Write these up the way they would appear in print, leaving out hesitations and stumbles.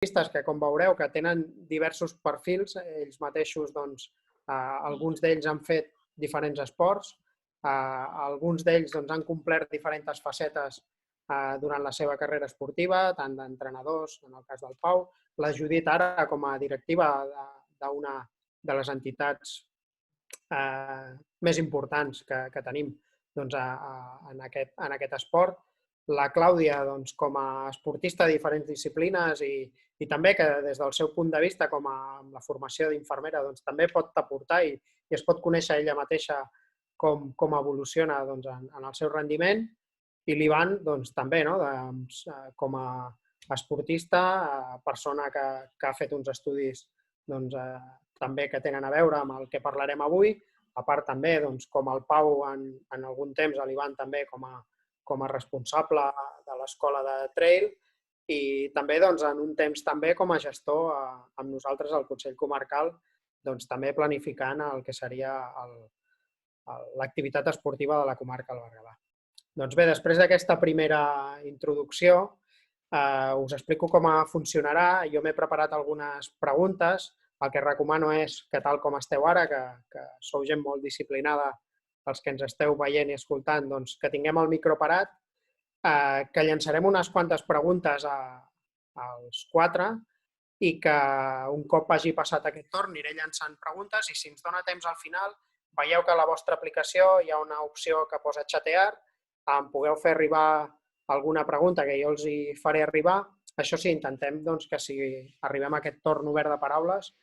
esportistes que, com veureu, que tenen diversos perfils, ells mateixos, doncs, alguns d'ells han fet diferents esports, alguns d'ells doncs, han complert diferents facetes durant la seva carrera esportiva, tant d'entrenadors, en el cas del Pau, la Judit ara com a directiva d'una de les entitats més importants que tenim doncs, en aquest esport, la Clàudia doncs, com a esportista de diferents disciplines i també que des del seu punt de vista com a la formació d'infermera doncs, també pot aportar i es pot conèixer ella mateixa com evoluciona doncs, en el seu rendiment, i l'Ivan doncs, també no? Com a esportista, persona que ha fet uns estudis doncs, també que tenen a veure amb el que parlarem avui, a part també doncs, com el Pau en algun temps, l'Ivan també com a responsable de l'escola de trail i també doncs, en un temps també com a gestor amb nosaltres al Consell Comarcal, doncs, també planificant el que seria l'activitat esportiva de la comarca del Berguedà. Doncs bé, després d'aquesta primera introducció us explico com funcionarà. Jo m'he preparat algunes preguntes. El que recomano és que tal com esteu ara, que sou gent molt disciplinada, els que ens esteu veient i escoltant, doncs que tinguem el micro parat, que llançarem unes quantes preguntes als quatre i que un cop hagi passat aquest torn aniré llançant preguntes i si ens dona temps al final, veieu que a la vostra aplicació hi ha una opció que posa chatear, em pugueu fer arribar alguna pregunta que jo els hi faré arribar. Això sí, intentem doncs, que si arribem a aquest torn obert de paraules,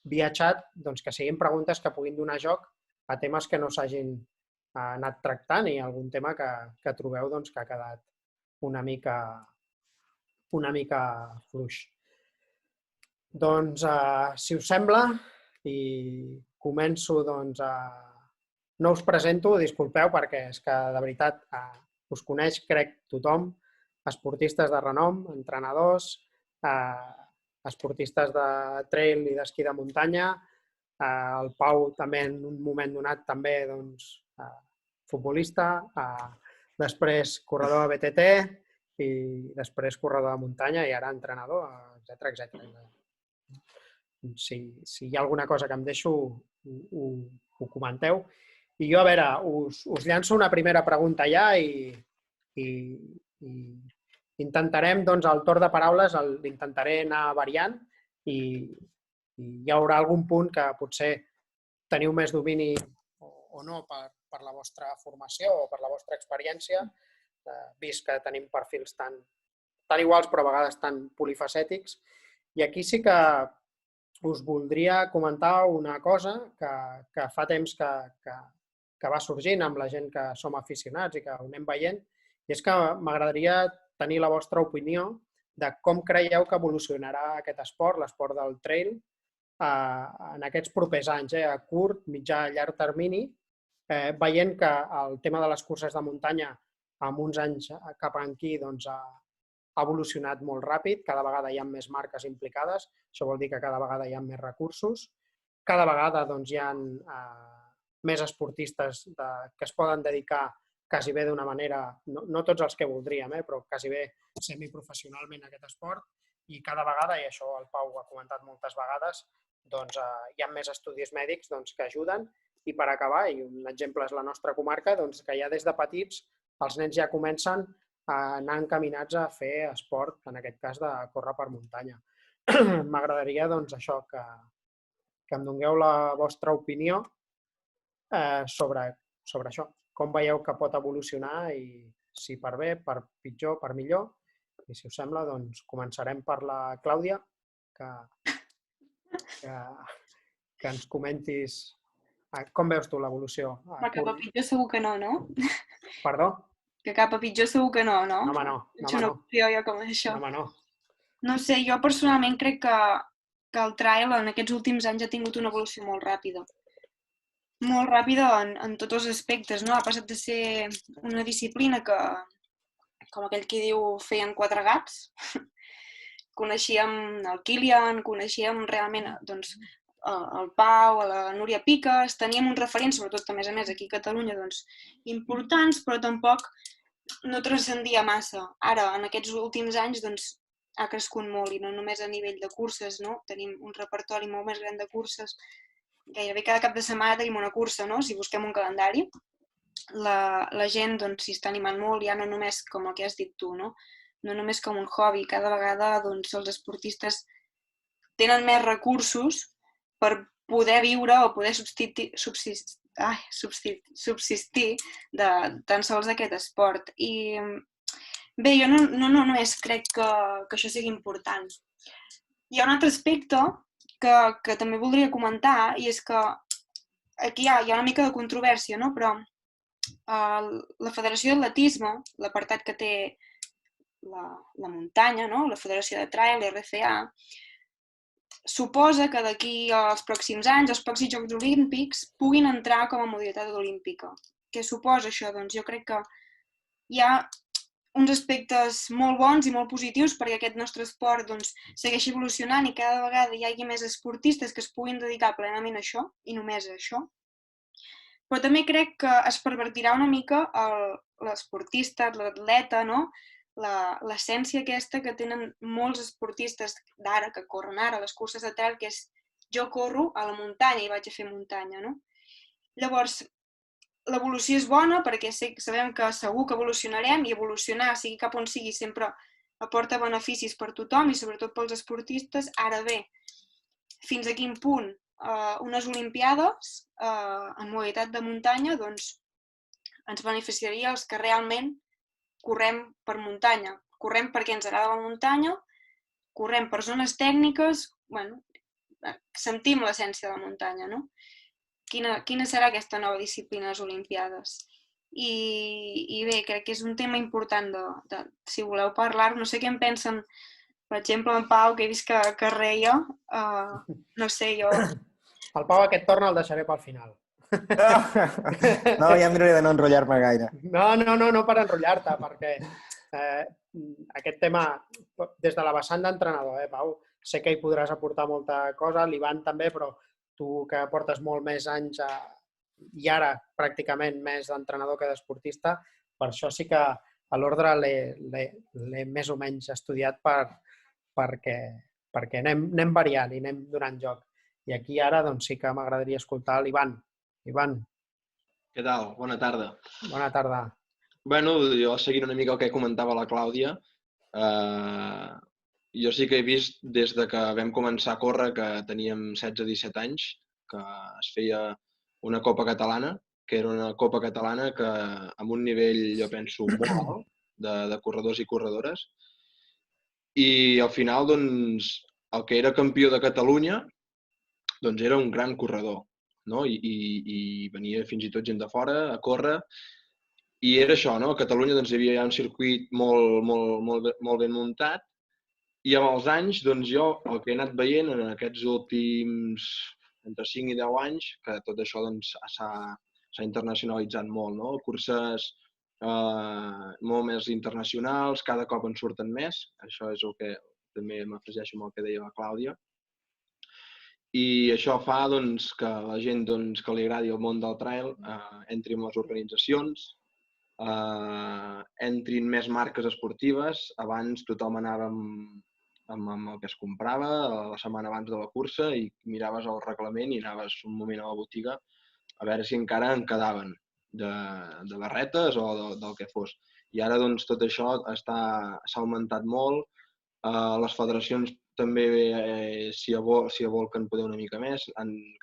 via xat, doncs, que siguin preguntes que puguin donar joc a temes que no s'hagin anat tractant i algun tema que trobeu doncs, que ha quedat una mica fluix. Doncs, si us sembla, i començo, doncs, no us presento, disculpeu, perquè és que de veritat us coneix, crec, tothom, esportistes de renom, entrenadors, esportistes de trail i d'esquí de muntanya, el Pau també en un moment donat també doncs, futbolista, després corredor de BTT i després corredor de muntanya i ara entrenador, etc. Si hi ha alguna cosa que em deixo, ho comenteu. I jo, a veure, us llanço una primera pregunta ja i intentarem, doncs, el torn de paraules l'intentaré anar variant i hi haurà algun punt que potser teniu més domini o no per la vostra formació o per la vostra experiència, vist que tenim perfils tan iguals però a vegades tan polifacètics. I aquí sí que us voldria comentar una cosa que fa temps que va sorgint amb la gent que som aficionats i que ho anem veient, i és que m'agradaria tenir la vostra opinió de com creieu que evolucionarà aquest esport, l'esport del trail, en aquests propers anys, a curt, mitjà, llarg termini, veient que el tema de les curses de muntanya en uns anys cap aquí doncs, ha evolucionat molt ràpid, cada vegada hi ha més marques implicades, això vol dir que cada vegada hi ha més recursos, cada vegada doncs, hi ha més esportistes que es poden dedicar quasi bé d'una manera, no tots els que voldríem, però quasi bé semiprofessionalment a aquest esport, i cada vegada, i això el Pau ho ha comentat moltes vegades, doncs hi ha més estudis mèdics que ajuden, i per acabar, i un exemple és la nostra comarca, doncs que ja des de petits els nens ja comencen a anar encaminats a fer esport, en aquest cas de córrer per muntanya. M'agradaria doncs això, que em dongueu la vostra opinió sobre això. Com veieu que pot evolucionar i si per bé, per pitjor, per millor. I si us sembla, doncs començarem per la Clàudia, que ens comentis com veus tu l'evolució. Però cap a pitjor segur que no, no? Perdó? Que cap a pitjor segur que no, no? No, home, no. Ets una opció jo com això. No, home, no. No sé, jo personalment crec que el trail en aquests últims anys ha tingut una evolució molt ràpida. Molt ràpida en tots els aspectes, no? Ha passat de ser una disciplina que, com aquell qui diu, feien quatre gats. Coneixíem el Kilian, coneixíem realment doncs, el Pau, la Núria Piques, teníem uns referents, sobretot a més aquí a Catalunya, doncs, importants, però tampoc no transcendia massa. Ara, en aquests últims anys, doncs, ha crescut molt, i no només a nivell de curses, no? Tenim un repertori molt més gran de curses. Gairebé cada cap de setmana tenim una cursa, no? Si busquem un calendari. La gent s'hi està animant molt, ja no només com el que has dit tu, no? No només com un hobby. Cada vegada els esportistes tenen més recursos per poder viure o poder subsistir de tan sols d'aquest esport. I bé, jo no només crec que això sigui important. Hi ha un altre aspecte que també voldria comentar, i és que aquí hi ha una mica de controvèrsia, no? Però la Federació d'Atletisme, l'apartat que té la muntanya, no? La Federació de Trail, l'RCA, suposa que d'aquí als pròxims anys, els pròxims Jocs Olímpics, puguin entrar com a modalitat olímpica. Què suposa això? Doncs jo crec que hi ha uns aspectes molt bons i molt positius perquè aquest nostre esport segueixi evolucionant i cada vegada hi hagi més esportistes que es puguin dedicar plenament a això, i només a això. Però també crec que es pervertirà una mica l'esportista, l'atleta, no? L'essència aquesta que tenen molts esportistes d'ara, que corren ara, les curses de trail, que és jo corro a la muntanya i vaig a fer muntanya, no? Llavors, l'evolució és bona perquè sabem que segur que evolucionarem, i evolucionar, sigui cap on sigui, sempre aporta beneficis per tothom i sobretot pels esportistes. Ara bé, fins a quin punt unes Olimpiades en modalitat de muntanya ens beneficiaria els que realment correm per muntanya. Correm perquè ens agrada la muntanya, correm per zones tècniques, sentim l'essència de la muntanya, no? Quina serà aquesta nova disciplina a les Olimpiades? I bé, crec que és un tema important si voleu parlar. No sé què en pensen, per exemple, en Pau, que he vist que reia. No sé, jo... El Pau aquest torn el deixaré pel final. No, ja miraré de no enrotllar-me gaire. No per enrotllar-te, perquè aquest tema, des de la vessant d'entrenador, Pau, sé que hi podràs aportar molta cosa, l'Ivan també, però tu que portes molt més anys i ara pràcticament més d'entrenador que d'esportista, per això sí que a l'ordre l'he més o menys estudiat perquè anem variant i anem donant joc. I aquí ara sí que m'agradaria escoltar l'Ivan. Ivan. Què tal? Bona tarda. Bona tarda. Bueno, jo seguint una mica el que comentava la Clàudia, jo sí que he vist des de que vam començar a córrer, que teníem 16-17 anys, que es feia una Copa Catalana, que era una Copa Catalana que amb un nivell, jo penso, molt alt de corredors i corredores. I al final, el que era campió de Catalunya, era un gran corredor, no? I venia fins i tot gent de fora a córrer. I era això, no? A Catalunya hi havia un circuit molt ben muntat, i amb els anys jo el que he anat veient en aquests últims entre 5 i 10 anys, que tot això s'ha internacionalitzat molt, no? Curses molt més internacionals, cada cop en surten més, això és el que també m'afegeixo amb el que deia la Clàudia. I això fa que la gent que li agradi el món del trail entri en les organitzacions, entrin més marques esportives. Abans tothom anava amb el que es comprava la setmana abans de la cursa i miraves el reglament i anaves un moment a la botiga a veure si encara en quedaven de barretes o del que fos. I ara tot això s'ha augmentat molt. Les federacions també s'hi abolquen poder una mica més,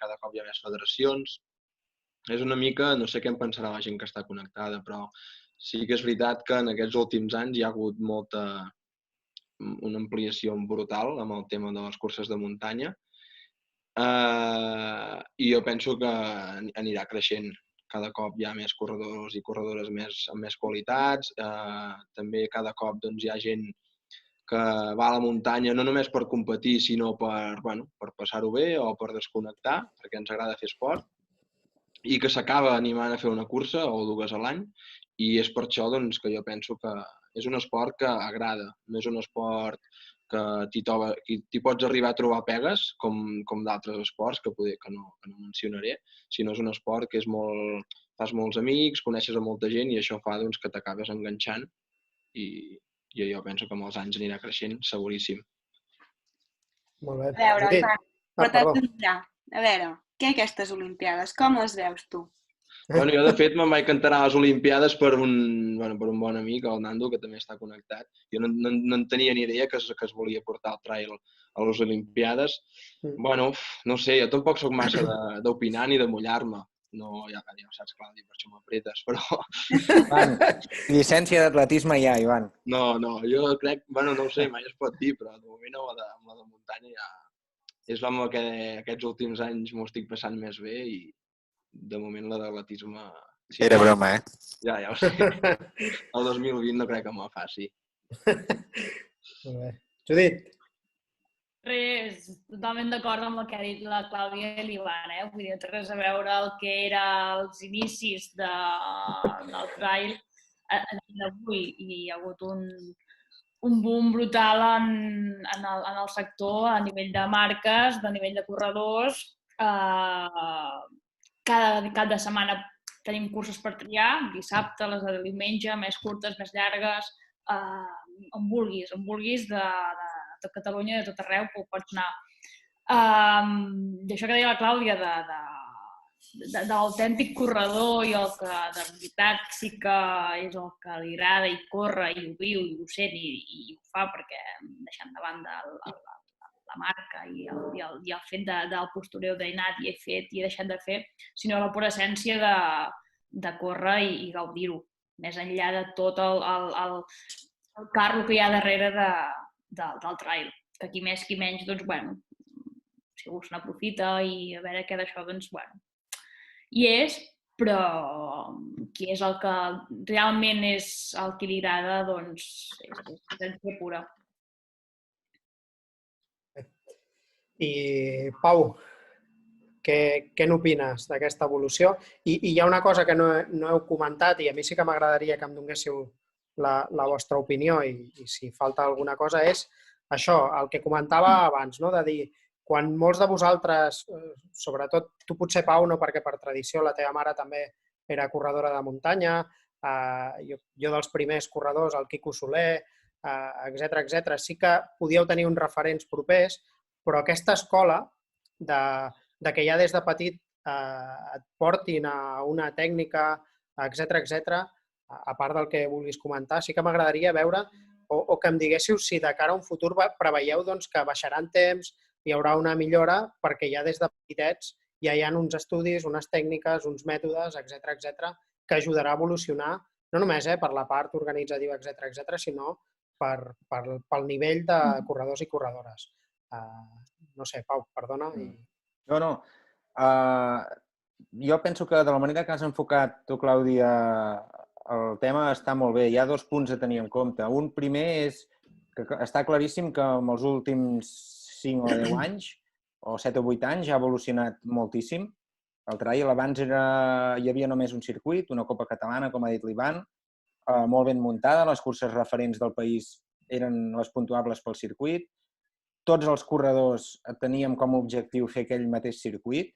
cada cop hi ha més federacions. És una mica, no sé què en pensarà la gent que està connectada, però sí que és veritat que en aquests últims anys hi ha hagut una ampliació brutal amb el tema de les curses de muntanya. I jo penso que anirà creixent. Cada cop hi ha més corredors i corredores amb més qualitats. També cada cop hi ha gent que va a la muntanya no només per competir, sinó per passar-ho bé o per desconnectar, perquè ens agrada fer esport, i que s'acaba animant a fer una cursa o 2 a l'any. I és per això que jo penso que és un esport que agrada, no és un esport que t'hi pots arribar a trobar pegues, com d'altres esports que no mencionaré, sinó és un esport que fas molts amics, coneixes a molta gent i això fa que t'acabes enganxant i i jo penso que amb els anys anirà creixent, seguríssim. Molt bé. A veure, Judit. Ivan, però t'has Perdó. d'entrar. A veure, què aquestes Olimpiades? Com les veus tu? Bueno, jo, de fet, me'n vaig enterar a les Olimpiades per un bon amic, el Nando, que també està connectat. Jo no en tenia ni idea que es volia portar el trail a les Olimpiades. Bueno, no sé, jo tampoc sóc massa d'opinar ni de mullar-me. No, ja ho saps, Clàudia, per això m'apretes, però... Ivan, llicència d'atletisme ja, Ivan. No, jo crec, bueno, no ho sé, mai es pot dir, però de moment amb la de muntanya ja és l'home que aquests últims anys m'ho estic passant més bé i de moment la d'atletisme... Sí, Era broma, eh? Ja ho sé. El 2020 no crec que me'l faci. Molt bé. Judit. Res, totalment d'acord amb el que ha dit la Clàudia i l'Ivan, Vull dir, té res a veure el que era els inicis del trail d'avui i hi ha hagut un boom brutal en el sector a nivell de marques, de nivell de corredors. Cada cap de setmana tenim cursos per triar, dissabte, les de diumenge, més curtes, més llargues, on vulguis de tot Catalunya, de tot arreu, pots anar. I això que deia la Clàudia de l'autèntic corredor i el que de veritat sí que és el que li agrada i corre i ho viu i ho sent i ho fa perquè deixant de banda la marca i el fet del postureu d'inat i he fet i he deixat de fer, sinó la pura essència de córrer i gaudir-ho, més enllà de tot el carro que hi ha darrere del trail, que qui més, qui menys, doncs, bueno, si algú se n'aprofita i a veure què d'això, doncs, bueno, hi és, però qui és el que realment és el que li agrada, doncs, és essència pura. I, Pau, què n'opines d'aquesta evolució? I hi ha una cosa que no heu comentat i a mi sí que m'agradaria que em donéssiu la vostra opinió i si falta alguna cosa és això, el que comentava abans, no? De dir, quan molts de vosaltres, sobretot tu potser, Pau, no perquè per tradició la teva mare també era corredora de muntanya, jo dels primers corredors, el Quico Soler, etc, sí que podíeu tenir uns referents propers, però aquesta escola de que ja des de petit et portin a una tècnica, etc, a part del que vulguis comentar, sí que m'agradaria veure o que em diguéssiu si de cara a un futur preveieu que baixaran temps, hi haurà una millora, perquè ja des de petitets ja hi ha uns estudis, unes tècniques, uns mètodes, etc, que ajudarà a evolucionar, no només per la part organitzativa, etc, sinó pel nivell de corredors i corredores. No sé, Pau, perdona. No. Jo penso que de la manera que has enfocat tu, Clàudia, el tema està molt bé. Hi ha 2 punts a tenir en compte. Un primer és que està claríssim que en els últims 5 o 10 anys, o 7 o 8 anys, ha evolucionat moltíssim. El trail abans hi havia només un circuit, una Copa Catalana, com ha dit l'Ivan, molt ben muntada, les curses referents del país eren les puntuables pel circuit. Tots els corredors teníem com a objectiu fer aquell mateix circuit.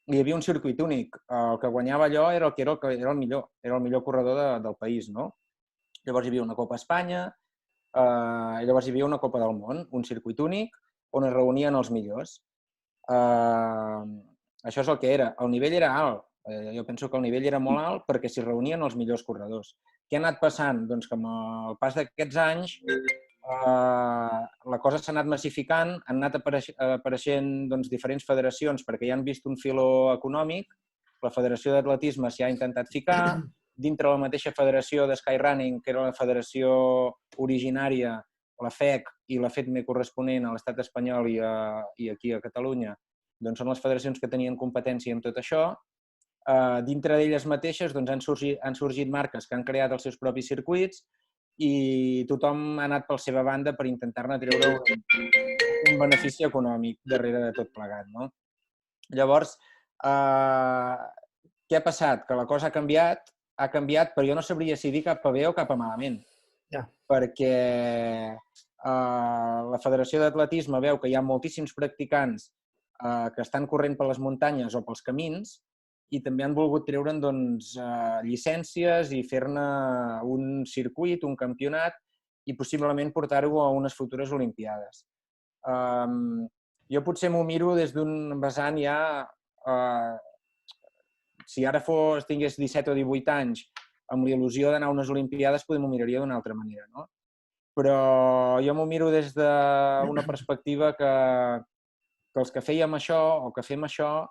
Hi havia un circuit únic. El que guanyava allò era el millor corredor del país, no? Llavors hi havia una Copa Espanya, llavors hi havia una Copa del Món, un circuit únic on es reunien els millors. Això és el que era. El nivell era alt. Jo penso que el nivell era molt alt perquè s'hi reunien els millors corredors. Què ha anat passant? Doncs que amb el pas d'aquests anys la cosa s'ha anat massificant, han anat apareixent diferents federacions perquè ja han vist un filó econòmic, la Federació d'Atletisme s'hi ha intentat ficar, dintre la mateixa federació de Skyrunning, que era la federació originària, la FEC i la FEDME corresponent a l'estat espanyol i aquí a Catalunya, doncs són les federacions que tenien competència en tot això. Dintre d'elles mateixes han sorgit marques que han creat els seus propis circuits i tothom ha anat per la seva banda per intentar-ne treure un benefici econòmic darrere de tot plegat, no? Llavors, què ha passat? Que la cosa ha canviat, però jo no sabria si dir cap a bé o cap a malament. Perquè la Federació d'Atletisme veu que hi ha moltíssims practicants que estan corrent per les muntanyes o pels camins i també han volgut treure'n llicències i fer-ne un circuit, un campionat, i possiblement portar-ho a unes futures Olimpiades. Jo potser m'ho miro des d'un vessant ja... Si ara tingués 17 o 18 anys amb la il·lusió d'anar a unes Olimpiades, potser m'ho miraria d'una altra manera, no? Però jo m'ho miro des d'una perspectiva que els que fèiem això o que fem això,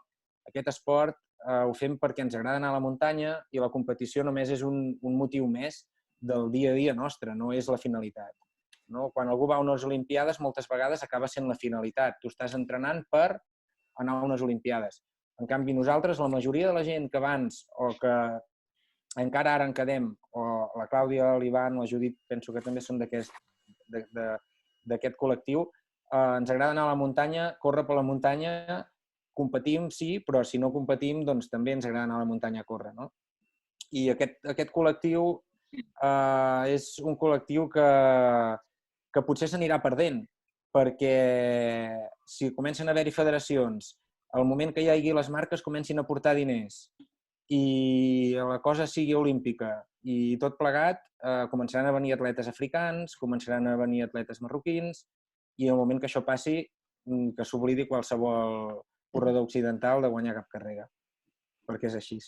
aquest esport, ho fem perquè ens agrada anar a la muntanya i la competició només és un motiu més del dia a dia nostre, no és la finalitat. No? Quan algú va a unes Olimpiades, moltes vegades acaba sent la finalitat. Tu estàs entrenant per anar a unes Olimpiades. En canvi, nosaltres, la majoria de la gent que abans o que encara ara en quedem, o la Clàudia, l'Ivan, la Judit, penso que també són d'aquest col·lectiu, ens agrada anar a la muntanya, córrer per la muntanya, competim, sí, però si no competim, doncs també ens agrada anar a la muntanya a córrer, no? I aquest col·lectiu és un col·lectiu que potser s'anirà perdent, perquè si comencen a haver-hi federacions, al moment que hi hagi les marques comencin a portar diners i la cosa sigui olímpica i tot plegat, començaran a venir atletes africans, començaran a venir atletes marroquins i al moment que això passi, que s'oblidi qualsevol corredor occidental de guanyar cap carrera, perquè és així.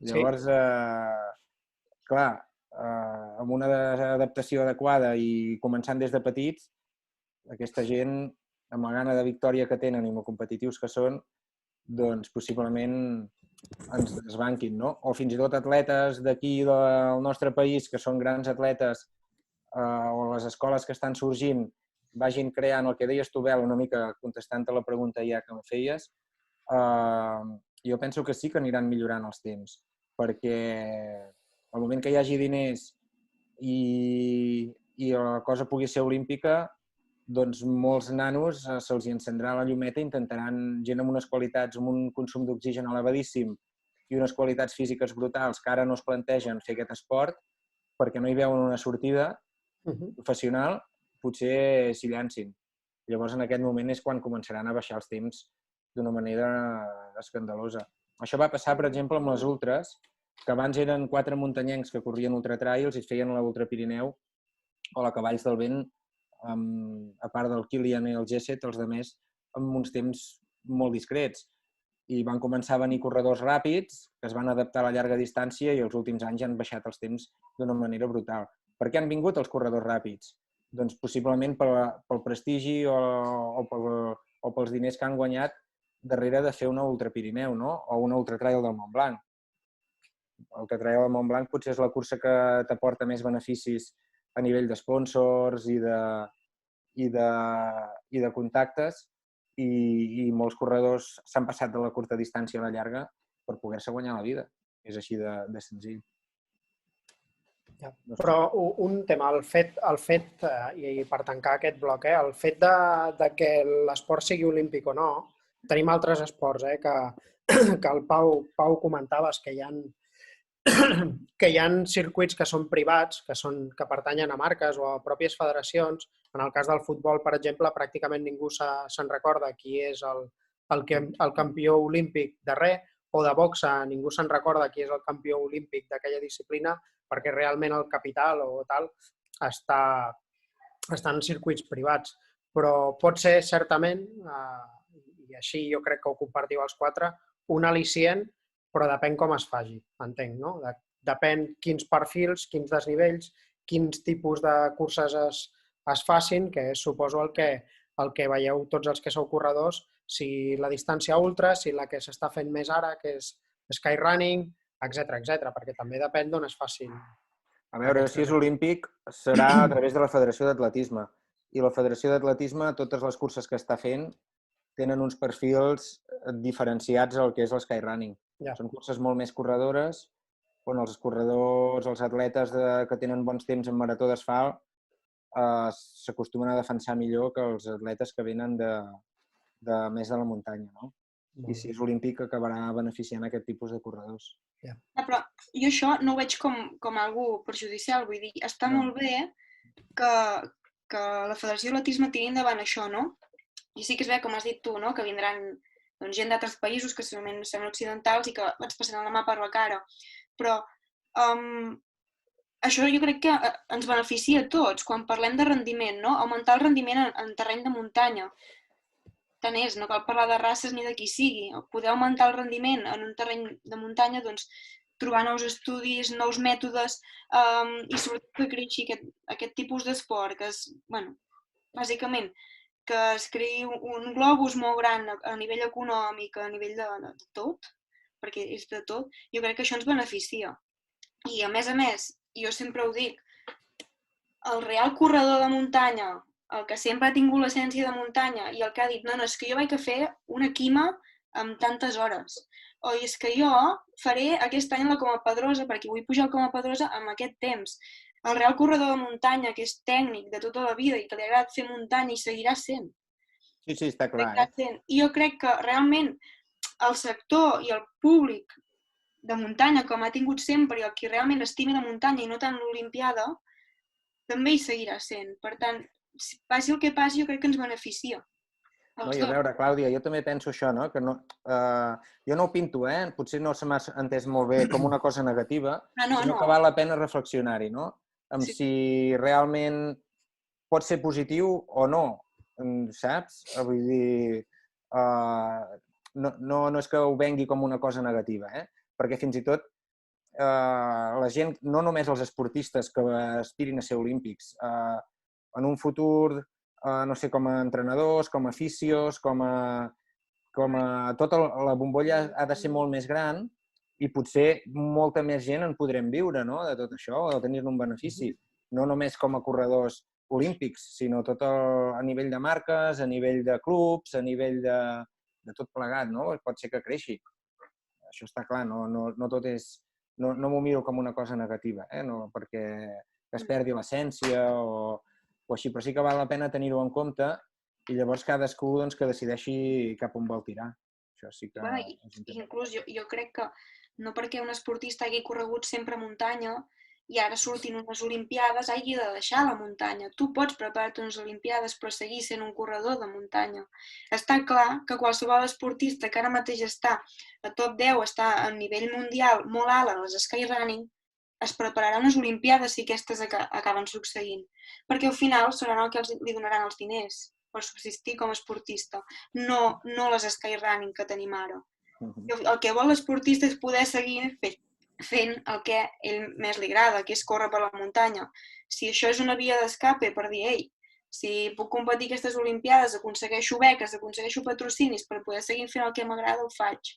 Llavors, clar, amb una adaptació adequada i començant des de petits, aquesta gent, amb la gana de victòria que tenen i amb competitius que són, doncs possiblement ens desbanquin, no? O fins i tot atletes d'aquí del nostre país que són grans atletes o les escoles que estan sorgint vagin creant el que deies tu, Bel, una mica contestant a la pregunta ja que em feies, jo penso que sí que aniran millorant els temps, perquè al moment que hi hagi diners i la cosa pugui ser olímpica, doncs molts nanos se'ls encendrà la llumeta i intentaran, gent amb unes qualitats, amb un consum d'oxigen elevadíssim i unes qualitats físiques brutals que ara no es plantegen fer aquest esport perquè no hi veuen una sortida professional, potser s'hi llancin. Llavors, en aquest moment és quan començaran a baixar els temps d'una manera escandalosa. Això va passar, per exemple, amb les ultres, que abans eren 4 muntanyencs que corrien ultratrails i feien la Ultra Pirineu o la Cavalls del Vent, a part del Kilian i el Gesset, els altres amb uns temps molt discrets. I van començar a venir corredors ràpids que es van adaptar a la llarga distància i els últims anys han baixat els temps d'una manera brutal. Per què han vingut els corredors ràpids? Doncs possiblement pel prestigi o pels diners que han guanyat darrere de fer una Ultra Pirineu, no? O una Ultra Trail del Montblanc. L'Ultra Trail del Montblanc potser és la cursa que t'aporta més beneficis a nivell d'esponsors i de contactes i molts corredors s'han passat de la curta distància a la llarga per poder-se guanyar la vida. És així de senzill. Ja. Però un tema, el fet, i per tancar aquest bloc, el fet de que l'esport sigui olímpic o no, tenim altres esports, que el Pau comentaves, que hi ha circuits que són privats, que pertanyen a marques o a pròpies federacions. En el cas del futbol, per exemple, pràcticament ningú se'n recorda qui és el campió olímpic de res, o de boxa, ningú se'n recorda qui és el campió olímpic d'aquella disciplina, perquè realment el capital o tal està en circuits privats. Però pot ser, certament, i així jo crec que ho compartiu els 4, un al·licient, però depèn com es faci, entenc, no? Depèn quins perfils, quins desnivells, quins tipus de curses es facin, que és, suposo, el que veieu tots els que sou corredors, si la distància ultra, si la que s'està fent més ara, que és skyrunning, etc, perquè també depèn d'on es facin. A veure, si és olímpic, serà a través de la Federació d'Atletisme. I la Federació d'Atletisme, totes les curses que està fent, tenen uns perfils diferenciats al que és l'skyrunning. Ja. Són curses molt més corredores, on els corredors, els atletes que tenen bons temps en marató d'asfalt, s'acostumen a defensar millor que els atletes que venen més de la muntanya, no? I si és olímpic acabarà beneficiant aquest tipus de corredors. Ja. Però jo això no ho veig com algú perjudicial, vull dir, està molt bé que la Federació d'Atletisme tiri endavant això, no? I sí que és bé, com has dit tu, no? Que vindran gent d'altres països que semblen occidentals i que ens passaran la mà per la cara. Però això jo crec que ens beneficia a tots quan parlem de rendiment, no? Augmentar el rendiment en terreny de muntanya. Tant és, no cal parlar de races ni de qui sigui. Poder augmentar el rendiment en un terreny de muntanya, doncs, trobar nous estudis, nous mètodes i sobretot que creixi aquest tipus d'esport, que és, bueno, bàsicament, que es creï un globus molt gran a nivell econòmic, a nivell de tot, perquè és de tot, jo crec que això ens beneficia. I a més, jo sempre ho dic, el real corredor de muntanya, el que sempre ha tingut l'essència de muntanya i el que ha dit, no, és que jo vaig a fer una quima amb tantes hores. O és que jo faré aquest any la Coma Pedrosa perquè vull pujar al Coma Pedrosa amb aquest temps. El real corredor de muntanya, que és tècnic de tota la vida i que li agrada fer muntanya i seguirà sent. Sí, està clar. I jo crec que realment el sector i el públic de muntanya, com ha tingut sempre, i el que realment estima la muntanya i no tant l'Olimpiada, també hi seguirà sent. Per tant, passi el que passi, jo crec que ens beneficia. No, i a veure, Clàudia, jo també penso això, no? Que no, jo no ho pinto, potser no se m'ha entès molt bé com una cosa negativa, sinó que val la pena reflexionar-hi, no? Amb si realment pot ser positiu o no, saps? Vull dir, no és que ho vengui com una cosa negativa, perquè fins i tot la gent, no només els esportistes que aspirin a ser olímpics, en un futur, no sé, com a entrenadors, com a fisios, com a tota la bombolla ha de ser molt més gran i potser molta més gent en podrem viure, no?, de tot això, o de tenir-ne un benefici. No només com a corredors olímpics, sinó tot a nivell de marques, a nivell de clubs, a nivell de tot plegat, no? Pot ser que creixi. Això està clar, no tot és... No m'ho miro com una cosa negativa, no perquè es perdi l'essència o així, però sí que val la pena tenir-ho en compte i llavors cadascú que decideixi cap on vol tirar. Això sí que... Inclús jo crec que no perquè un esportista hagi corregut sempre a muntanya i ara surtin unes Olimpiades hagi de deixar la muntanya. Tu pots preparar-te unes Olimpiades però seguir sent un corredor de muntanya. Està clar que qualsevol esportista que ara mateix està a top 10, està a nivell mundial molt alt a les skyrunning, es prepararà unes Olimpiades si aquestes acaben succeint. Perquè al final seran el que li donaran els diners per subsistir com a esportista, no les skyrunning que tenim ara. El que vol l'esportista és poder seguir fent el que a ell més li agrada, que és córrer per la muntanya. Si això és una via d'escape per dir, ei, si puc competir aquestes Olimpiades, aconsegueixo beques, aconsegueixo patrocinis per poder seguir fent el que m'agrada, ho faig.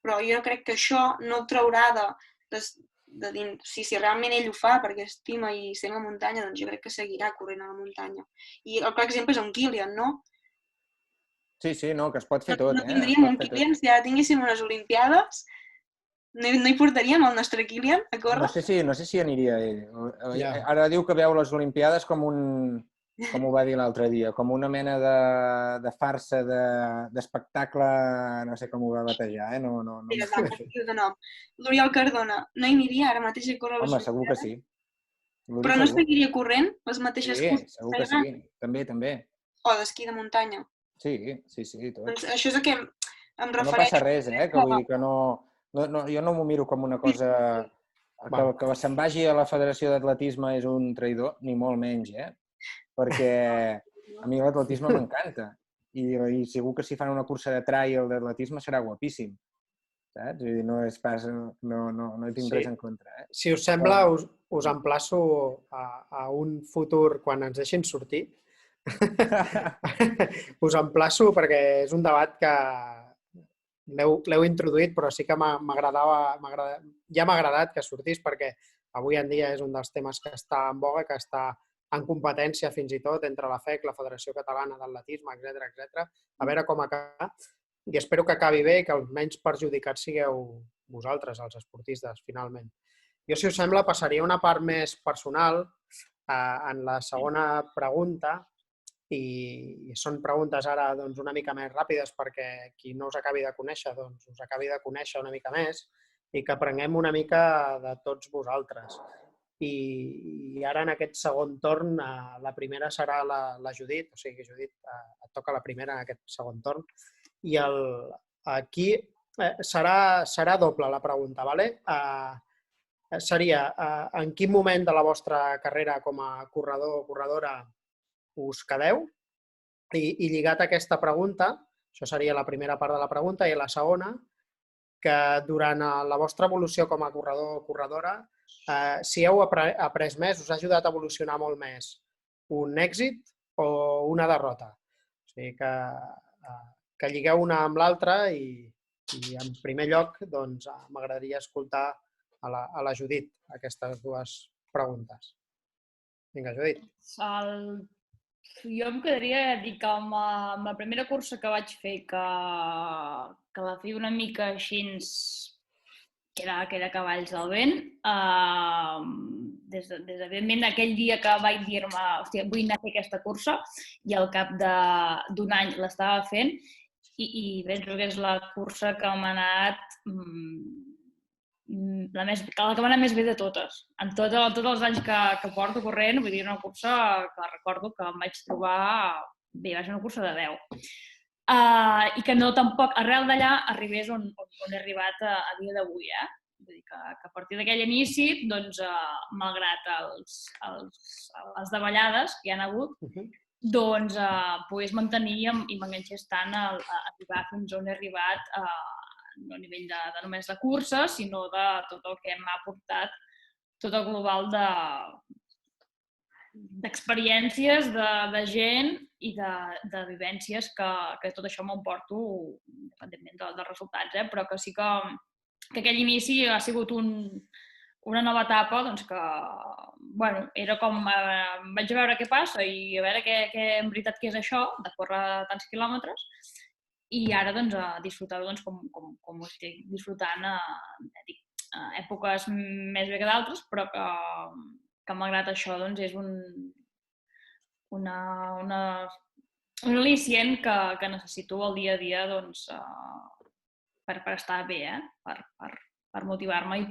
Però jo crec que això no el traurà de dir, si realment ell ho fa perquè estima i sent la muntanya, doncs jo crec que seguirà corrent a la muntanya. I el clar exemple és un Kilian, no? Sí, no, que es pot fer tot. No tindríem un Kilian si ara tinguéssim unes Olimpiades, no hi portaríem el nostre Kilian a córrer? No sé si aniria ell. Ara diu que veu les Olimpiades com ho va dir l'altre dia, com una mena de farsa, d'espectacle, no sé com ho va batejar, no. L'Oriol Cardona, no hi aniria ara mateix a córrer les Home, Olimpiades? segur que sí. Però no seguiria corrent les mateixes curses? Sí, segur que sí. També. O d'esquí de muntanya? Sí, tot. Doncs això és el que em refereixo. No passa res, que vull dir que no... Jo no m'ho miro com una cosa... Que se'n vagi a la Federació d'Atletisme és un traïdor, ni molt menys, perquè a mi l'atletisme m'encanta i segur que si fan una cursa de trail d'atletisme serà guapíssim, saps? No és pas... No hi tinc res en contra. Si us sembla, us emplaço a un futur quan ens deixin sortir. Us emplaço perquè és un debat que l'heu introduït, però sí que ja m'ha agradat que sortís perquè avui en dia és un dels temes que està en boga, que està en competència fins i tot entre la FEC, la Federació Catalana d'Atletisme, etc. A veure com acaba. I espero que acabi bé i que els menys perjudicats sigueu vosaltres, els esportistes, finalment. Jo, si us sembla, passaria una part més personal en la segona pregunta i són preguntes ara una mica més ràpides perquè qui no us acabi de conèixer us acabi de conèixer una mica més i que aprenguem una mica de tots vosaltres. I ara en aquest segon torn la primera serà la Judit, o sigui, Judit, et toca la primera en aquest segon torn. I aquí serà doble la pregunta, ¿vale? seria en quin moment de la vostra carrera com a corredor o corredora us quedeu? I lligat a aquesta pregunta, això seria la primera part de la pregunta, i la segona, que durant la vostra evolució com a corredor o corredora, si heu après més, us ha ajudat a evolucionar molt més un èxit o una derrota. O sigui que lligueu una amb l'altra i en primer lloc doncs, m'agradaria escoltar a la Judit aquestes dues preguntes. Vinga, Judit. Jo em quedaria dir que amb la primera cursa que vaig fer, que la feia una mica així, que era Cavalls del Vent, des evidentment aquell dia que vaig dir-me, hòstia, vull anar a fer aquesta cursa, i al cap d'un any l'estava fent, i penso que és la cursa que m'ha anat la que m'ha anat més bé de totes. En tots els anys que porto corrent, vull dir, una cursa que recordo que em vaig trobar bé, va ser una cursa de 10. I que no tampoc, arrel d'allà, arribés on he arribat a dia d'avui. Vull dir que a partir d'aquell inici, doncs, malgrat les davallades que hi ha hagut, doncs pogués mantenir i m'enganxés tant a arribar fins on he arribat, no a nivell de només de curses, sinó de tot el que m'ha aportat, tot el global d'experiències, de gent i de vivències que tot això m'emporto, independentment dels resultats, però que sí que aquell inici ha sigut una nova etapa, doncs que, bueno, era com, vaig a veure què passa i a veure què en veritat què és això, de córrer tants quilòmetres, i ara, doncs, a disfrutar doncs, com ho estic disfrutant, èpoques més bé que d'altres, però que malgrat això, doncs, és un al·licient que necessito al dia a dia, doncs, per estar bé, per motivar-me i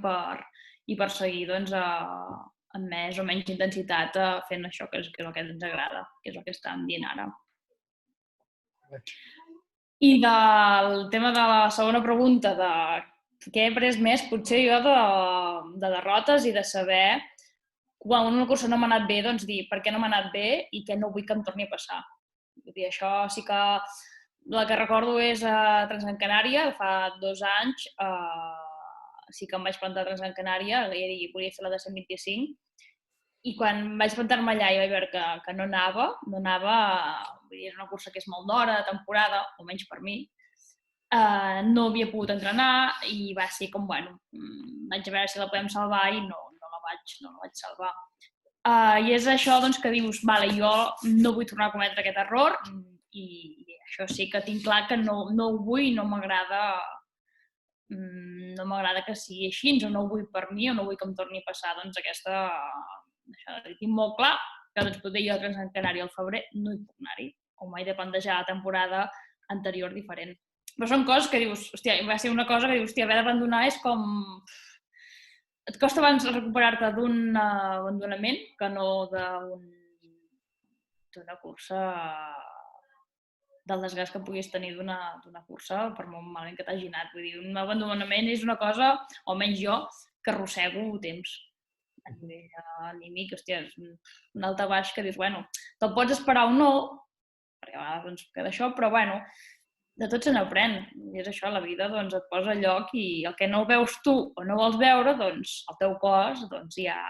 per seguir, doncs, amb més o menys intensitat fent això que és el que ens agrada, que és el que estàvem dient ara. I del tema de la segona pregunta, de què he après més, potser jo de derrotes i de saber quan una cursa no m'ha anat bé, doncs dir per què no m'ha anat bé i què no vull que em torni a passar. Vull dir, això sí que la que recordo és a Transgrancanària, fa 2 anys, sí que em vaig plantar a Transgrancanària, volia fer la de 125, i quan vaig plantar-me allà i vaig veure que no anava, vull dir, és una cursa que és molt d'hora, de temporada, almenys per mi, no havia pogut entrenar i va ser com, bueno, vaig a veure si la podem salvar i no la vaig salvar. I és això doncs, que dius, vale, jo no vull tornar a cometre aquest error i això sí que tinc clar que no ho vull i no m'agrada que sigui així, o no ho vull per mi o no vull que em torni a passar doncs, aquesta... Això ho tinc molt clar, que doncs, potser jo a Transgrancanària al febrer no hi puc anar-hi, o m'he de plantejar la temporada anterior diferent. Però són coses que dius, hòstia, va ser una cosa que dius, hòstia, haver d'abandonar és com... Et costa abans recuperar-te d'un abandonament que no d'una cursa, del desgast que puguis tenir d'una cursa, per molt malament que t'hagi anat. Vull dir, un abandonament és una cosa, o almenys jo, que arrossego temps. A nivell anímic, hòstia, és un daltabaix que dius, bueno, te'l pots esperar o no, perquè a vegades ens queda això, però bueno, de tot se n'aprèn. I és això, la vida doncs, et posa a lloc i el que no veus tu o no vols veure, doncs el teu cos doncs, ja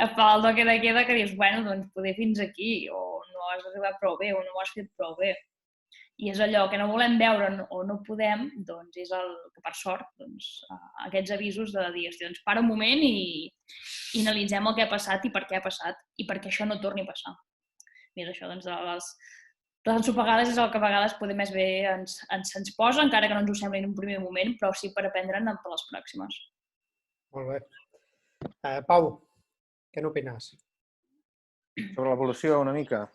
et fa el toque de queda que dius, bueno, doncs poder fins aquí, o no has arribat prou bé, o no ho has fet prou bé. I és allò que no volem veure o no podem, doncs és el que, per sort, doncs, aquests avisos de dir, doncs, para un moment i analitzem el que ha passat i per què ha passat i perquè això no torni a passar. I és això, doncs, les ensopegades és el que a vegades poder més bé ens posa, encara que no ens ho sembli en un primer moment, però sí per aprendre'n per les pròximes. Molt bé. Pau, què n'opines? Sobre l'evolució, una mica.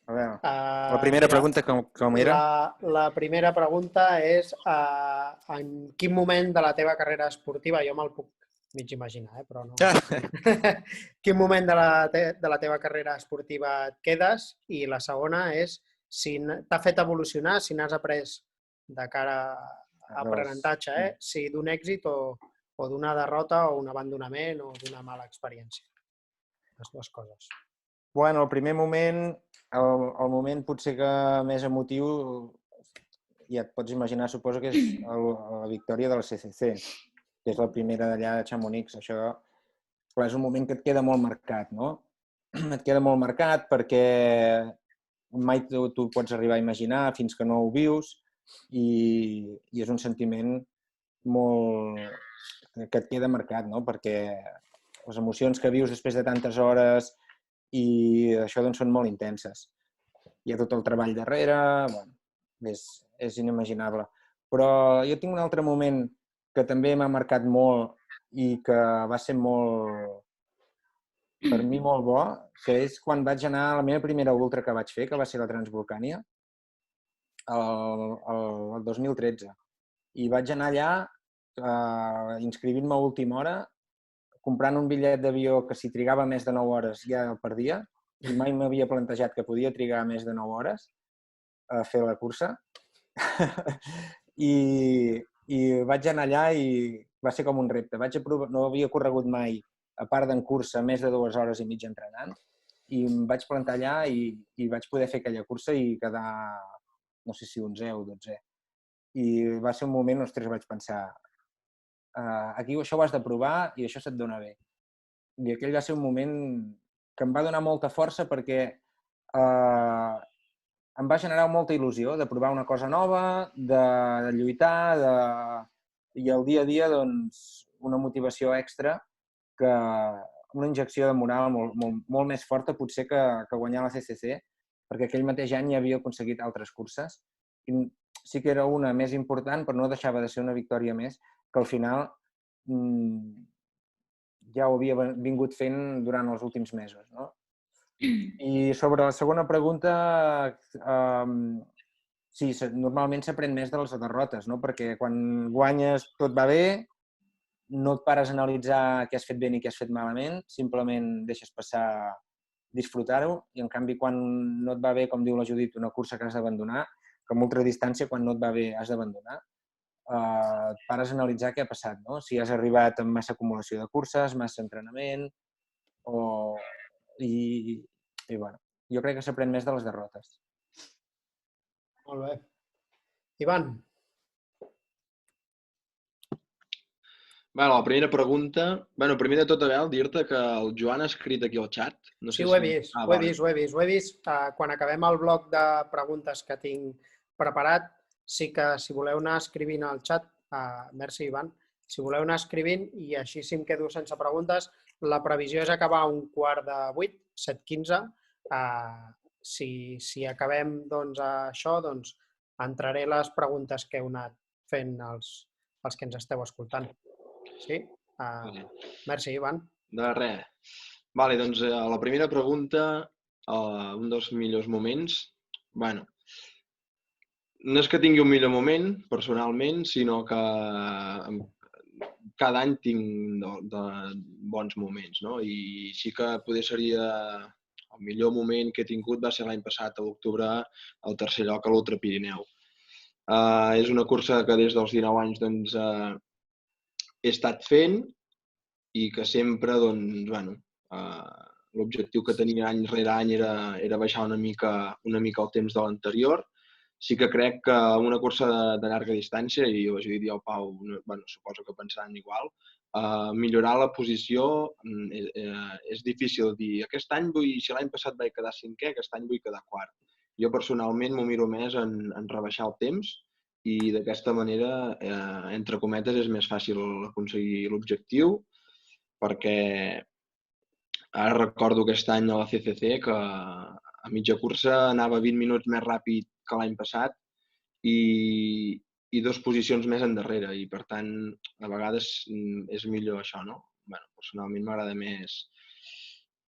A veure, la primera pregunta com era? La primera pregunta és en quin moment de la teva carrera esportiva, jo me'l puc mig imaginar, però no. Quin moment de la teva carrera esportiva et quedes? I la segona és si t'ha fet evolucionar, si n'has après de cara a aprenentatge, si d'un èxit o o d'una derrota o un abandonament o d'una mala experiència. Les dues coses. Bueno, el primer moment, el moment potser que més emotiu, ja et pots imaginar, suposo que és la victòria del CCC, que és la primera d'allà de Chamonix. Això, clar, és un moment que et queda molt marcat, no? Et queda molt marcat perquè mai tu pots arribar a imaginar fins que no ho vius i és un sentiment molt que et queda marcat, no? Perquè les emocions que vius després de tantes hores i això doncs, són molt intenses. Hi ha tot el treball darrere, bueno, és inimaginable. Però jo tinc un altre moment que també m'ha marcat molt i que va ser molt, per mi molt bo, que és quan vaig anar a la meva primera ultra que vaig fer, que va ser la Transvolcània, el 2013. I vaig anar allà inscrivint-me a última hora, comprant un bitllet d'avió que si trigava més de 9 hores ja el perdia, i mai m'havia plantejat que podia trigar més de 9 hores a fer la cursa. I vaig anar allà i va ser com un repte. No havia corregut mai, a part d'en cursa, més de 2 hores i mitja entrenant, i em vaig plantar allà i vaig poder fer aquella cursa i quedar, no sé si 11è o 12è. I va ser un moment, ostres, vaig pensar, aquí això ho has de provar i això se't dona bé. I aquell va ser un moment que em va donar molta força perquè em va generar molta il·lusió de provar una cosa nova, de lluitar, i el dia a dia doncs, una motivació extra, una injecció de moral molt més forta potser que guanyar la CCC, perquè aquell mateix any ja havia aconseguit altres curses. I sí que era una més important, però no deixava de ser una victòria més, que al final ja ho havia vingut fent durant els últims mesos, no? I sobre la segona pregunta, sí, normalment s'aprèn més de les derrotes, no? Perquè quan guanyes tot va bé, no et pares a analitzar què has fet bé ni què has fet malament, simplement deixes passar, disfrutar-ho, i en canvi quan no et va bé, com diu la Judit, una cursa que has d'abandonar, que amb ultradistància quan no et va bé has d'abandonar, et pares a analitzar què ha passat, no? Si has arribat amb massa acumulació de curses, massa entrenament, i bueno, jo crec que s'aprèn més de les derrotes. Molt bé. Ivan. La primera pregunta... primer de tot, Abel, dir-te que el Joan ha escrit aquí al xat. No sé Sí, ho he vist, ho he vist. Quan acabem el bloc de preguntes que tinc preparat, sí que si voleu anar escrivint al xat, merci Ivan, si voleu anar escrivint i així si em quedo sense preguntes, la previsió és acabar a 7:15. 7:15. Si acabem això, doncs entraré les preguntes que heu anat fent els que ens esteu escoltant. Sí? Merci, Ivan. De res. Doncs la primera pregunta, un dels millors moments, no és que tingui un millor moment, personalment, sinó que cada any tinc de bons moments, no? I sí que potser seria el millor moment que he tingut va ser l'any passat, a l'octubre, al tercer lloc a l'Ultra Pirineu. És una cursa que des dels 19 anys doncs, he estat fent i que sempre l'objectiu que tenia any rere any era baixar una mica el temps de l'anterior. Sí que crec que una cursa de llarga distància, i ho he dit jo al Pau, suposo que pensaran igual, millorar la posició és difícil dir aquest any si l'any passat vaig quedar 5è, aquest any vull quedar quart. Jo personalment m'ho miro més en rebaixar el temps i d'aquesta manera, entre cometes, és més fàcil aconseguir l'objectiu, perquè ara recordo aquest any a la CCC que a mitja cursa anava 20 minuts més ràpid que l'any passat i 2 posicions més endarrere, i per tant a vegades és millor això, no? Personalment m'agrada més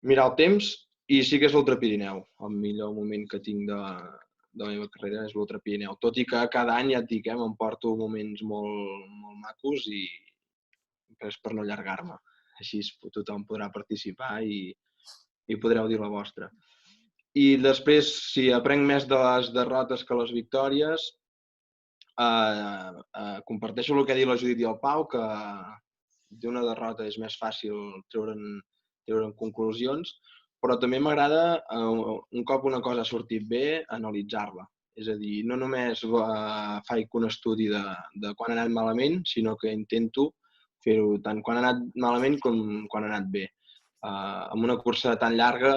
mirar el temps i sí que és l'Ultra Pirineu. El millor moment que tinc de la meva carrera és l'Ultra Pirineu. Tot i que cada any, ja et dic, m'emporto moments molt macos i és per no allargar-me. Així tothom podrà participar i podreu dir la vostra. I després, si aprenc més de les derrotes que les victòries, comparteixo el que ha dit la Judit i el Pau, que d'una derrota és més fàcil treure'n conclusions, però també m'agrada, un cop una cosa ha sortit bé, analitzar-la. És a dir, no només faig un estudi de quan ha anat malament, sinó que intento fer-ho tant quan ha anat malament com quan ha anat bé. En una cursa tan llarga,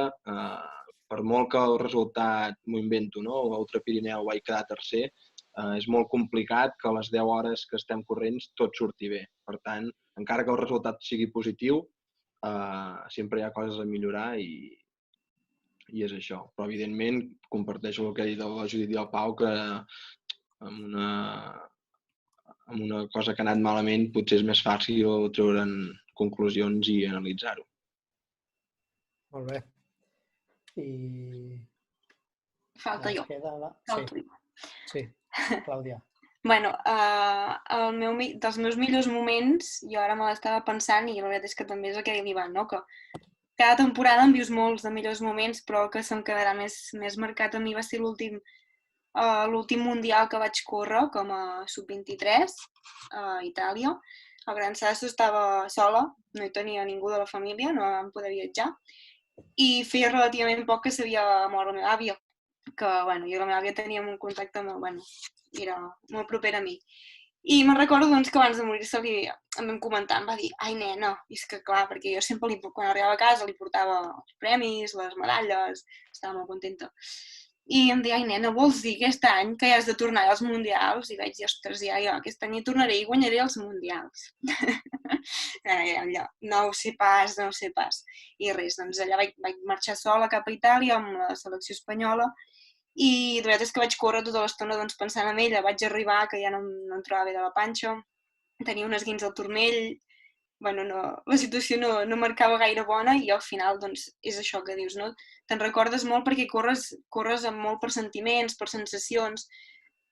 per molt que el resultat m'ho invento, no? A Ultra Pirineu vaig quedar tercer, és molt complicat que a les 10 hores que estem corrents tot surti bé. Per tant, encara que el resultat sigui positiu, sempre hi ha coses a millorar i és això. Però, evidentment, comparteixo el que ha dit la Judit i el Pau, que amb una cosa que ha anat malament potser és més fàcil treure'n conclusions i analitzar-ho. Molt bé. I... Falta jo. Falto jo. Sí, Clàudia. Bueno, dels meus millors moments, jo ara me l'estava pensant i la veritat és que també és el que li va, no? Que cada temporada em vius molts de millors moments, però el que se'm quedarà més marcat a mi va ser l'últim mundial que vaig córrer com a sub-23 a Itàlia. A Gran Sasso estava sola, no hi tenia ningú de la família, no vam poder viatjar, i feia relativament poc que s'havia mort la meva àvia, que jo i la meva àvia teníem un contacte molt, era molt proper a mi. I me'n recordo que abans de morir-se em vam comentar, em va dir, ai nena, i és que clar, perquè jo sempre quan arribava a casa li portava els premis, les medalles, estava molt contenta. I em deia, ai nena, vols dir aquest any que ja has de tornar als mundials? I vaig dir, ostres, ja, aquest any hi tornaré i guanyaré els mundials. No ho sé pas. I res, doncs allà vaig marxar sola cap a Itàlia amb la selecció espanyola i la veritat és que vaig córrer tota l'estona pensant en ella. Vaig arribar, que ja no em trobava bé de la panxa, tenia un esguins al turmell, la situació no marcava gaire bona i al final és això que dius, no? Te'n recordes molt perquè corres amb molt per sentiments, per sensacions,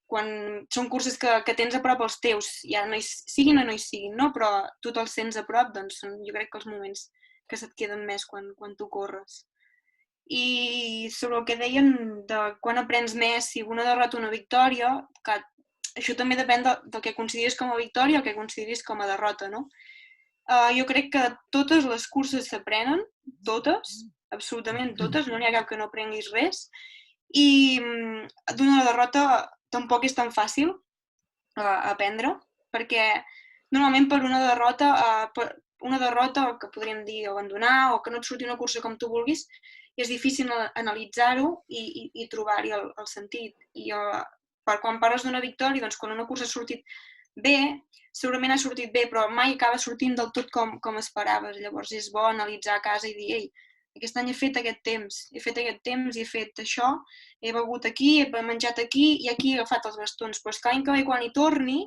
quan són curses que tens a prop els teus, ja no hi siguin o no hi siguin, no? Però tu te'ls sents a prop, són jo crec que els moments que se't queden més quan tu corres. I sobre el que deien de quan aprens més, si una derrota o una victòria, que això també depèn del que consideris com a victòria o el que consideris com a derrota, no? Jo crec que totes les curses s'aprenen, totes, absolutament totes, no n'hi ha cap que no aprenguis res, i d'una derrota tampoc és tan fàcil aprendre, perquè normalment per una derrota que podríem dir abandonar o que no et surti una cursa com tu vulguis, és difícil analitzar-ho i trobar-hi el sentit. I quan parles d'una victòria, doncs quan una cursa ha sortit bé, segurament ha sortit bé, però mai acaba sortint del tot com esperaves. Llavors és bo analitzar a casa i dir, ei, aquest any he fet aquest temps i he fet això, he begut aquí, he menjat aquí i aquí he agafat els bastons. Però és que l'any que ve quan hi torni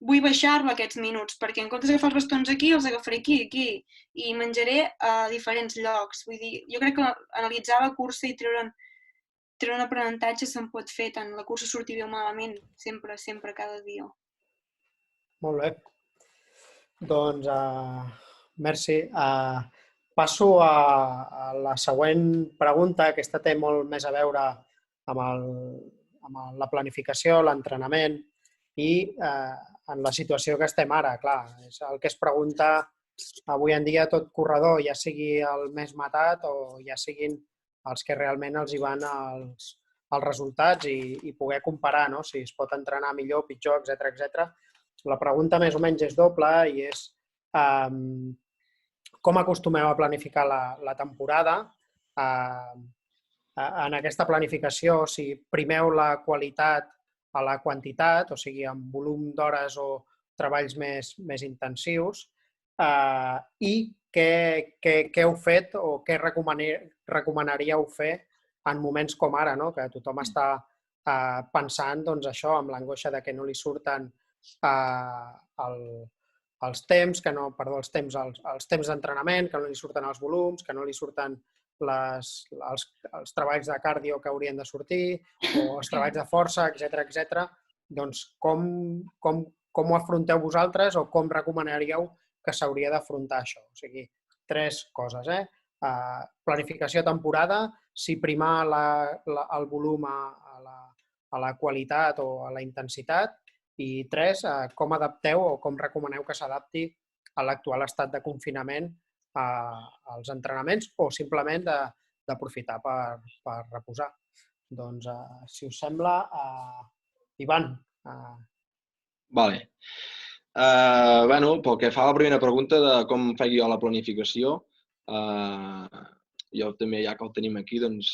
vull baixar-la aquests minuts, perquè en comptes d'agafar els bastons aquí, els agafaré aquí, i menjaré a diferents llocs. Vull dir, jo crec que analitzar la cursa i treure un aprenentatge se'n pot fer, tant la cursa surti bé o malament, sempre, cada dia. Molt bé. Doncs, merci. Passo a la següent pregunta. Aquesta té molt més a veure amb la planificació, l'entrenament i en la situació que estem ara. Clar, és el que es pregunta avui en dia tot corredor, ja sigui el més matat o ja siguin els que realment els hi van els resultats i poder comparar, no? Si es pot entrenar millor, pitjor, etc. La pregunta més o menys és doble i és com acostumeu a planificar la temporada. En aquesta planificació, si primeu la qualitat a la quantitat, o sigui, amb volum d'hores o treballs més intensius, i què heu fet o què recomanaríeu fer en moments com ara, no? Que tothom està pensant això, amb l'angoixa de que no li surten els temps d'entrenament, que no li surten els volums, que no li surten els treballs de cardio que haurien de sortir o els treballs de força, etc. Doncs com ho afronteu vosaltres o com recomanaríeu que s'hauria d'afrontar això? O sigui, 3 coses. Planificació temporada, si primar el volum a la qualitat o a la intensitat, i 3, com adapteu o com recomaneu que s'adapti a l'actual estat de confinament als entrenaments o simplement d'aprofitar per reposar. Doncs, si us sembla, Ivan. Vale. Pel que fa a la primera pregunta de com faig jo la planificació, jo també, ja que el tenim aquí, doncs,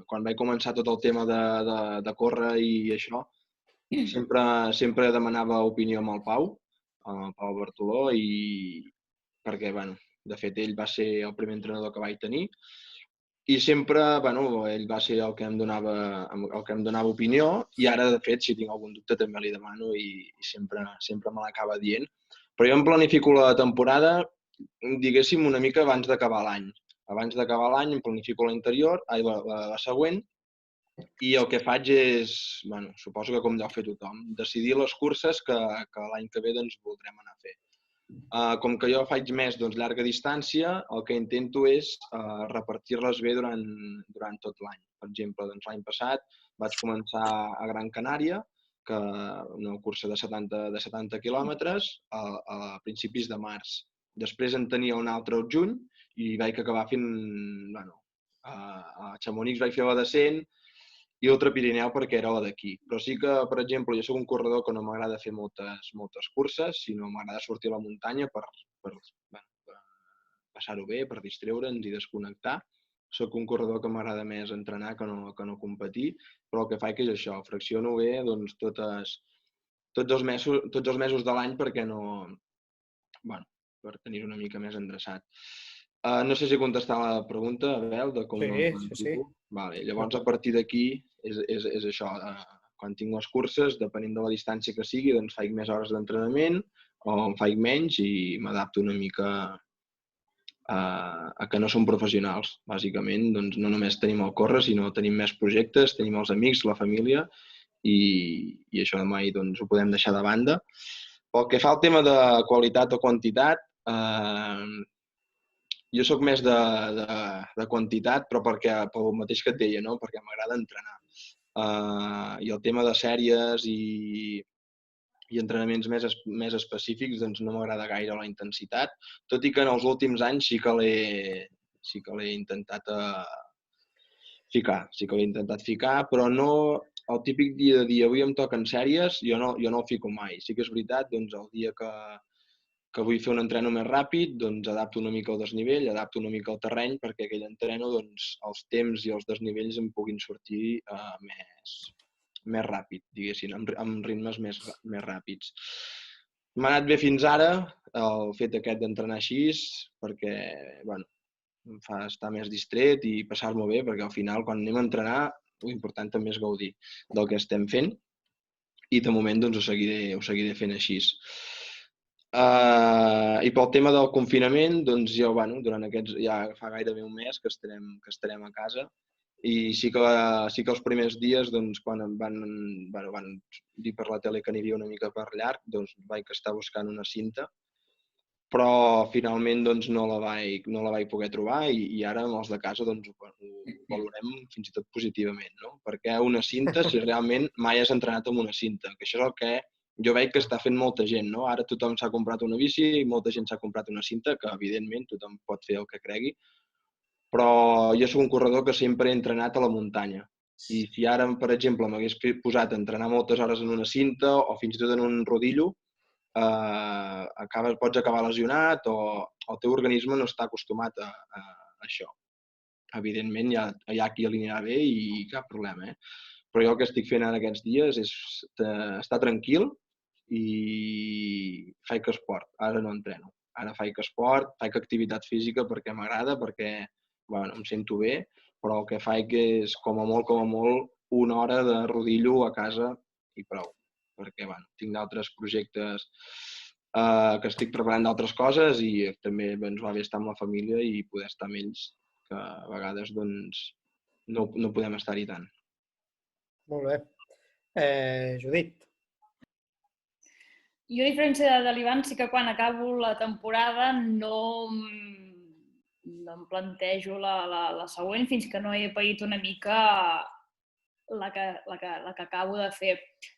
quan vaig començar tot el tema de córrer i això, sempre demanava opinió amb el Pau Bartoló, perquè, de fet, ell va ser el primer entrenador que vaig tenir i sempre, ell va ser el que em donava opinió i ara, de fet, si tinc algun dubte també li demano i sempre me l'acaba dient. Però jo em planifico la temporada, diguéssim, una mica abans d'acabar l'any. Abans d'acabar l'any em planifico la següent i el que faig és, suposo que com deu fer tothom, decidir les curses que l'any que ve doncs, voldrem anar a fer. Com que jo faig més llarga distància, el que intento és repartir-les bé durant tot l'any. Per exemple, l'any passat vaig començar a Gran Canària, una cursa de 70 quilòmetres, a principis de març. Després en tenia una altra al juny i vaig acabar fent... A Chamonix vaig fer la de 100 i l'altre Pirineu perquè era la d'aquí. Però sí que, per exemple, jo soc un corredor que no m'agrada fer moltes curses, sinó m'agrada sortir a la muntanya per passar-ho bé, per distreure'ns i desconnectar. Soc un corredor que m'agrada més entrenar que no competir, però el que faig és això, fracciono bé tots els mesos de l'any perquè per tenir una mica més endreçat. No sé si contestar la pregunta, Abel, de com... Sí. Vale. Llavors, a partir d'aquí, és això. Quan tinc les curses, depenent de la distància que sigui, doncs faig més hores d'entrenament o en faig menys i m'adapto una mica a que no som professionals. Bàsicament, doncs, no només tenim el córrer, sinó tenim més projectes, tenim els amics, la família i això mai doncs, ho podem deixar de banda. Pel que fa al tema de qualitat o quantitat, jo sóc més de quantitat, però pel mateix que et deia, no? Perquè m'agrada entrenar. I el tema de sèries i entrenaments més específics doncs no m'agrada gaire la intensitat, tot i que en els últims anys sí que l'he intentat ficar, però no el típic dia de dir avui em toquen sèries, jo no el fico mai. Sí que és veritat, doncs el dia que vull fer un entreno més ràpid, doncs adapto una mica el desnivell, adapto una mica el terreny perquè aquell entreno, doncs, els temps i els desnivells em puguin sortir més ràpid, diguéssim, amb ritmes més ràpids. M'ha anat bé fins ara el fet aquest d'entrenar així perquè, em fa estar més distret i passar-m'ho bé, perquè al final, quan anem a entrenar, l'important també és gaudir del que estem fent i de moment doncs, ho seguiré fent així. I pel tema del confinament, doncs jo, durant aquests, ja fa gairebé un mes que estarem a casa i sí que els primers dies, doncs, quan van dir per la tele que aniria una mica per llarg, doncs vaig estar buscant una cinta, però finalment doncs, no la vaig poder trobar i ara amb els de casa doncs, ho valorem fins i tot positivament, no? Perquè una cinta, si realment mai has entrenat amb una cinta, que això és el que jo veig que està fent molta gent, no? Ara tothom s'ha comprat una bici i molta gent s'ha comprat una cinta, que evidentment tothom pot fer el que cregui, però jo soc un corredor que sempre he entrenat a la muntanya. I si ara, per exemple, m'hagués posat a entrenar moltes hores en una cinta o fins i tot en un rodillo, pots acabar lesionat o el teu organisme no està acostumat a això. Evidentment, hi ha qui l'anirà bé i cap problema, Però jo el que estic fent ara aquests dies és estar tranquil i faig esport. Ara no entreno. Ara faig esport, faig activitat física perquè m'agrada, perquè em sento bé, però el que faig és, com a molt, una hora de rodillo a casa i prou. Perquè tinc d'altres projectes que estic preparant d'altres coses i també ens va bé estar amb la família i poder estar amb ells, que a vegades no podem estar-hi tant. Molt bé. Judit. Jo, a diferència de l'Ivan, sí que quan acabo la temporada no em plantejo la següent fins que no he paït una mica la que acabo de fer.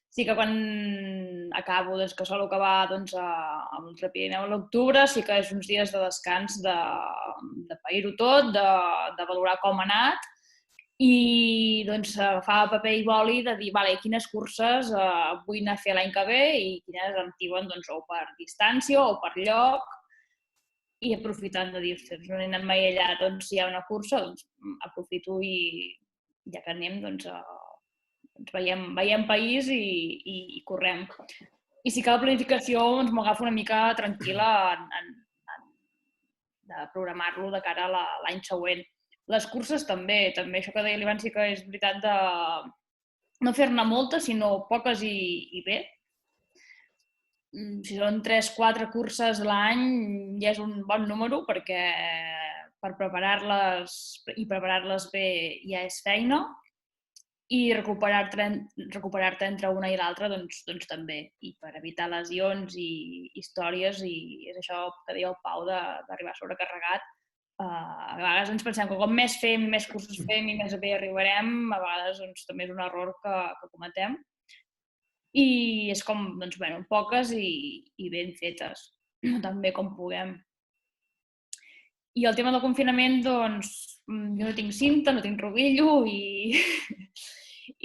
Sí que quan acabo, doncs, que sol acabar doncs, amb l'Ultrapirineu a l'octubre, sí que és uns dies de descans, de pair-ho tot, de valorar com ha anat i doncs, agafar paper i boli de dir vale, quines curses vull anar a fer l'any que ve i quines em diuen doncs, o per distància o per lloc i aprofitant de dir, ostres, no he anat mai allà, doncs si hi ha una cursa, doncs aprofito i ja que anem, doncs veiem país i correm. I si cal planificació, doncs m'ho agafo una mica tranquil·la de programar-lo de cara a l'any següent. Les curses també això que deia l'Ivan sí que és veritat de no fer-ne moltes, sinó poques i bé. Si són 3-4 curses l'any ja és un bon número perquè per preparar-les bé ja és feina i recuperar-te entre una i l'altra doncs també. I per evitar lesions i històries, i és això que deia el Pau d'arribar sobrecarregat. A vegades ens pensem que com més fem, més cursos fem i més bé arribarem, a vegades doncs, també és un error que cometem. I és com, doncs, bueno, poques i ben fetes, tan bé com puguem. I el tema del confinament, doncs, jo no tinc cinta, no tinc rodillo i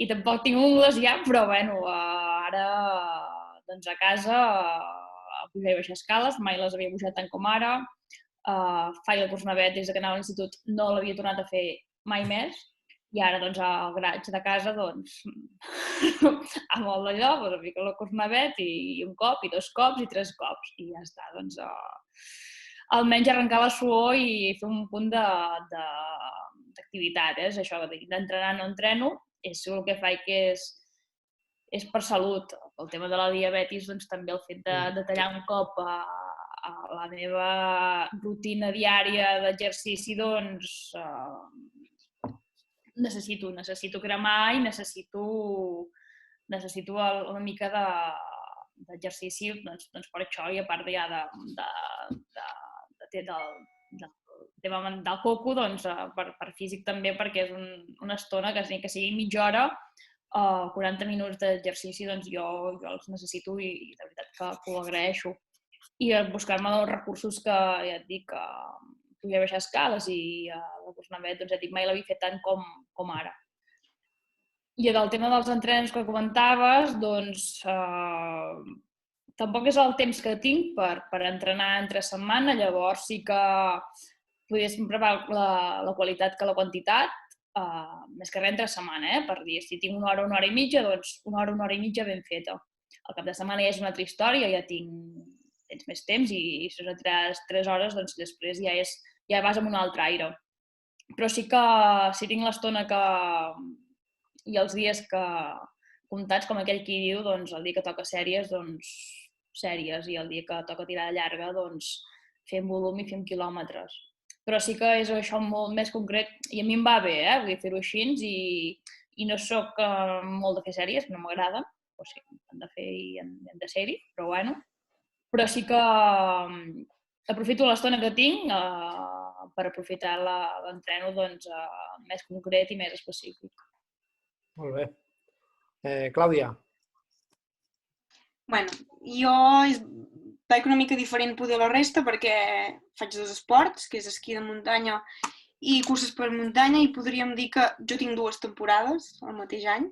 tampoc tinc ungles ja, però bueno, ara doncs a casa a pujar i baixar escales, mai les havia pujat tant com ara. Faig el curs navet des que anava a l'institut, no l'havia tornat a fer mai més. I ara, doncs, al garatge de casa, doncs, amb el d'allò, doncs, fico el curs navet i un cop, i 2 cops, i 3 cops. I ja està, doncs, almenys arrencar la suor i fer un punt d'activitat, és això, d'entrenar no entreno, és el que faig que és per salut. El tema de la diabetis, doncs, també el fet de tallar un cop a la meva rutina diària d'exercici, doncs, necessito cremar i necessito una mica d'exercici doncs per això i a part ja del tema del coco, doncs per físic també, perquè és una estona que sigui mitja hora, 40 minuts d'exercici, doncs jo els necessito i de veritat que ho agraeixo. I buscar-me els recursos que ja et dic, pujar i baixar escales i el curs navet, doncs ja dic, mai l'havia fet tant com ara. I del tema dels entrenos que comentaves, doncs tampoc és el temps que tinc per entrenar entre setmana, llavors sí que podríem preparar la qualitat que la quantitat, més que res entre setmana, per dir, si tinc una hora i mitja, doncs una hora i mitja ben feta. Al cap de setmana ja és una altra història, ja tens més temps i si són 3 hores, doncs després ja vas amb un altre aire. Però sí que si tinc l'estona i els dies que comptats, com aquell qui diu, doncs el dia que toca sèries, doncs sèries, i el dia que toca tirada llarga, doncs fem volum i fem quilòmetres. Però sí que és això molt més concret i a mi em va bé, vull fer-ho així i no soc molt de fer sèries, no m'agrada, o sigui, hem de fer i hem de ser-hi, però bueno. Però sí que aprofito l'estona que tinc per aprofitar l'entreno doncs, més concret i més específic. Molt bé. Clàudia? Bueno, jo vaig una mica diferent poder la resta perquè faig 2 esports, que és esquí de muntanya i curses per muntanya, i podríem dir que jo tinc 2 temporades al mateix any.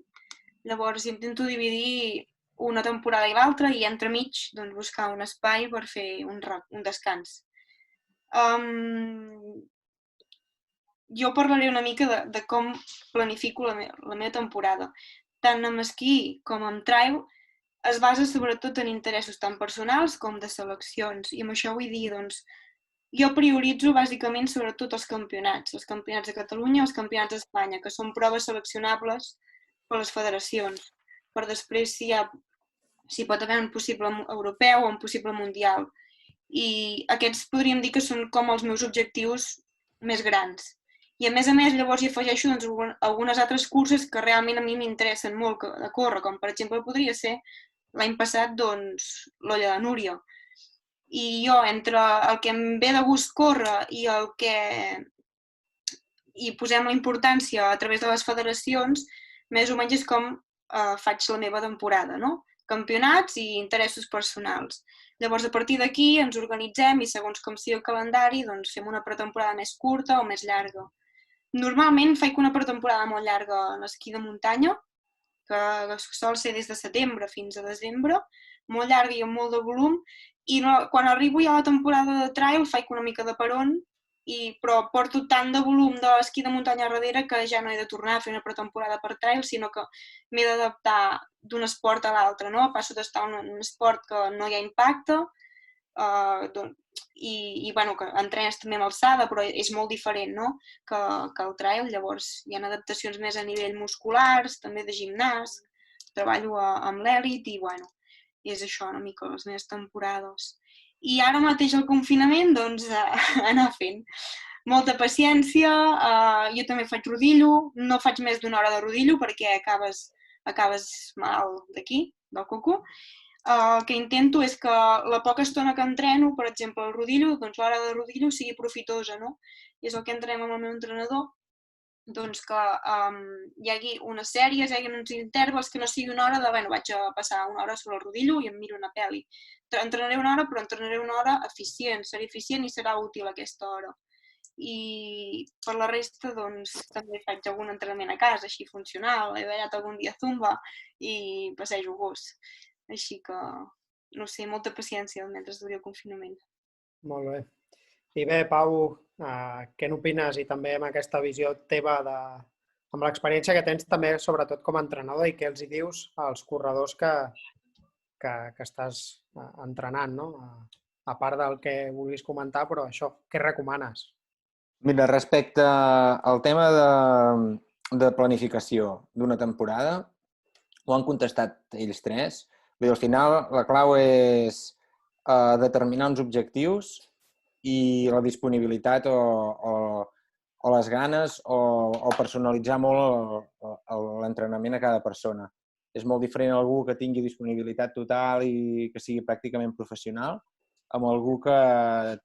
Llavors intento dividir una temporada i l'altra i entremig doncs, buscar un espai per fer un descans. Jo parlaré una mica de com planifico la meva temporada. Tant amb esquí com amb trail es basa sobretot en interessos tan personals com de seleccions. I amb això vull dir, doncs, jo prioritzo bàsicament sobretot els campionats de Catalunya, els campionats d'Espanya, que són proves seleccionables per les federacions, per després si pot haver un possible europeu o un possible mundial. I aquests podríem dir que són com els meus objectius més grans. I a més llavors hi afegeixo doncs, algunes altres curses que realment a mi m'interessen molt de córrer, com per exemple podria ser l'any passat doncs, l'Olla de Núria. I jo, entre el que em ve de gust córrer i posem la importància a través de les federacions, més o menys és com faig la meva temporada, no? Campionats i interessos personals. Llavors, a partir d'aquí ens organitzem i segons com sigui el calendari, doncs fem una pretemporada més curta o més llarga. Normalment faig una pretemporada molt llarga a l'esquí de muntanya, que sol ser des de setembre fins a desembre, molt llarga i amb molt de volum, i quan arribo ja a la temporada de trail faig una mica de peron, però porto tant de volum d'esquí de muntanya darrere que ja no he de tornar a fer una pretemporada per trail, sinó que m'he d'adaptar d'un esport a l'altre, no? Passo d'estar en un esport que no hi ha impacte, i bueno, que entrenes també amb alçada, però és molt diferent, no? que el trail. Llavors hi ha adaptacions més a nivell musculars, també de gimnàs, treballo amb l'èlit i bueno, és això una mica les meves temporades. I ara mateix al confinament, doncs, anar fent. Molta paciència, jo també faig rodillo, no faig més d'una hora de rodillo perquè acabes malalt d'aquí, del coco. El que intento és que la poca estona que entreno, per exemple, el rodillo, doncs l'hora de rodillo sigui profitosa, no? I és el que entrenem amb el meu entrenador, doncs que hi hagi unes sèries, hi hagi uns intervals que no sigui una hora de, bueno, vaig a passar una hora sobre el rodillo i em miro una pel·li. Entrenaré una hora, però entrenaré una hora eficient, seré eficient i serà útil aquesta hora. I per la resta, doncs, també faig algun entrenament a casa, així funcional, he ballat algun dia zumba i passejo gos. Així que, no sé, molta paciència mentre duri el confinament. Molt bé. I bé, Pau, què n'opines i també amb aquesta visió teva amb l'experiència que tens també, sobretot com a entrenador, i què els hi dius als corredors que estàs entrenant, no? A part del que vulguis comentar, però això, què recomanes? Mira, respecte al tema de planificació d'una temporada, ho han contestat ells tres. Al final, la clau és determinar uns objectius i la disponibilitat o les ganes o personalitzar molt l'entrenament a cada persona. És molt diferent algú que tingui disponibilitat total i que sigui pràcticament professional amb algú que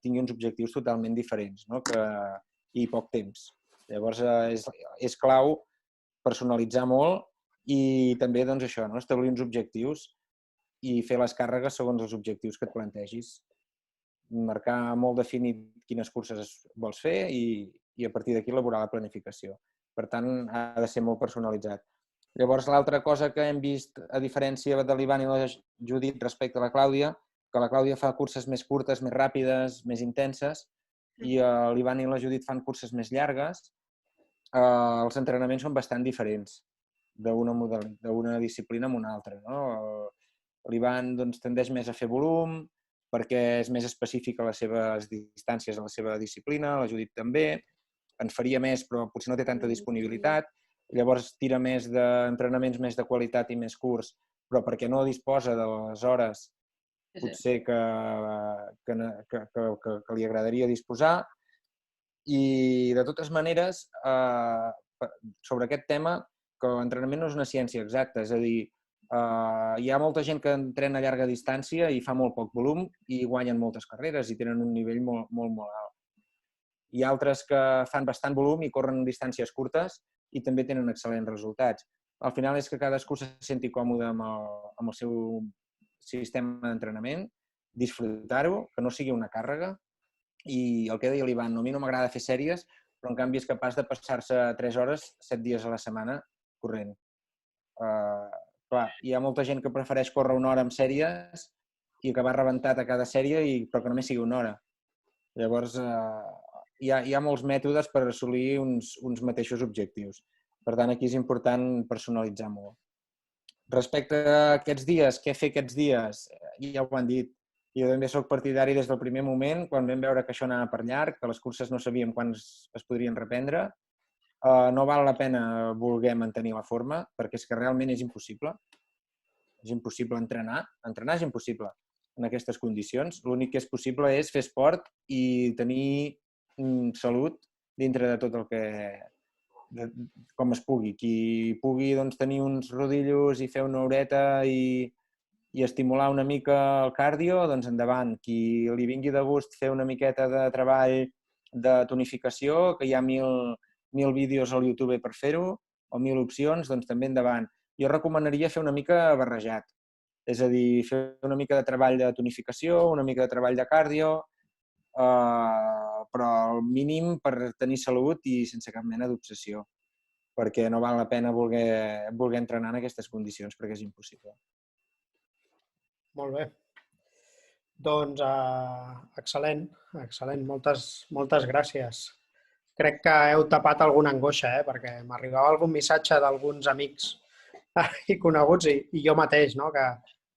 tingui uns objectius totalment diferents, no? I poc temps. Llavors, és clau personalitzar molt i també, doncs, això, no? Establir uns objectius i fer les càrregues segons els objectius que et plantegis. Marcar molt definit quines curses vols fer i a partir d'aquí elaborar la planificació. Per tant, ha de ser molt personalitzat. Llavors, l'altra cosa que hem vist, a diferència de l'Ivan i la Judit respecte a la Clàudia, que la Clàudia fa curses més curtes, més ràpides, més intenses, i l'Ivan i la Judit fan curses més llargues, els entrenaments són bastant diferents d'una disciplina a una altra, no? L'Ivan tendeix més a fer volum perquè és més específic a les seves distàncies, a la seva disciplina, la Judit també, en faria més però potser no té tanta disponibilitat, llavors tira més d'entrenaments més de qualitat i més curts, però perquè no disposa de les hores potser que li agradaria disposar. I de totes maneres, sobre aquest tema, que l'entrenament no és una ciència exacta, és a dir, hi ha molta gent que entrena a llarga distància i fa molt poc volum i guanyen moltes carreres i tenen un nivell molt, molt, molt alt. Hi ha altres que fan bastant volum i corren distàncies curtes i també tenen excel·lents resultats. Al final és que cadascú se senti còmode amb el seu sistema d'entrenament, disfrutar-ho, que no sigui una càrrega. I el que deia l'Ivan, a mi no m'agrada fer sèries, però en canvi és capaç de passar-se 3 hores, 7 dies a la setmana corrent. Clar, hi ha molta gent que prefereix córrer una hora amb sèries i acabar rebentat a cada sèrie, però que només sigui una hora. Llavors, hi ha molts mètodes per assolir uns mateixos objectius. Per tant, aquí és important personalitzar molt. Respecte a aquests dies, què fer aquests dies? Ja ho han dit. Jo també soc partidari des del primer moment, quan vam veure que això anava per llarg, que les curses no sabíem quan es podrien reprendre. No val la pena voler mantenir la forma, perquè és que realment és impossible. És impossible entrenar. Entrenar és impossible en aquestes condicions. L'únic que és possible és fer esport i tenir salut dintre de tot el que... com es pugui. Qui pugui tenir uns rodillos i fer una horeta i estimular una mica el càrdio, doncs endavant. Qui li vingui de gust fer una miqueta de treball de tonificació, que hi ha 1.000 vídeos al YouTube per fer-ho, o 1.000 opcions, doncs també endavant. jo recomanaria fer una mica barrejat. És a dir, fer una mica de treball de tonificació, una mica de treball de cardio, però al mínim per tenir salut i sense cap mena d'obsessió, perquè no val la pena voler entrenar en aquestes condicions, perquè és impossible. Molt bé. Doncs excel·lent, excel·lent. Moltes gràcies. Crec que heu tapat alguna angoixa, perquè m'arribava algun missatge d'alguns amics i coneguts i jo mateix, no? Que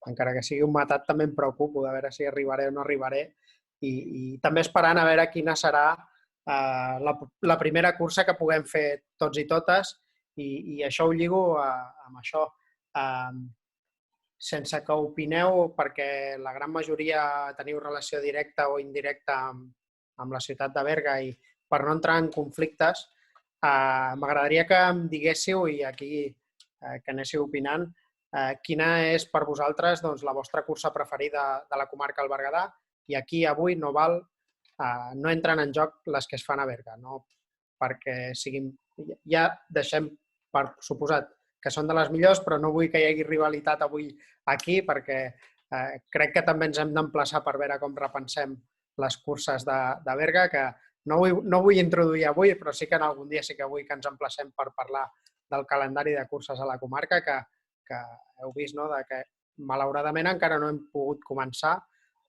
encara que sigui un matat també em preocupo de veure si arribaré o no arribaré i també esperant a veure quina serà la primera cursa que puguem fer tots i totes i això ho lligo amb això. Sense que opineu, perquè la gran majoria teniu relació directa o indirecta amb la ciutat de Berga i per no entrar en conflictes, m'agradaria que em diguéssiu, i aquí que anéssiu opinant, quina és per vosaltres la vostra cursa preferida de la comarca del Berguedà i aquí avui no entren en joc les que es fan a Berga, no perquè siguin... Ja deixem per suposat que són de les millors, però no vull que hi hagi rivalitat avui aquí perquè crec que també ens hem d'emplaçar per veure com repensem les curses de Berga, que no vull introduir avui, però sí que en algun dia sí que vull que ens emplacem per parlar del calendari de curses a la comarca, que heu vist que malauradament encara no hem pogut començar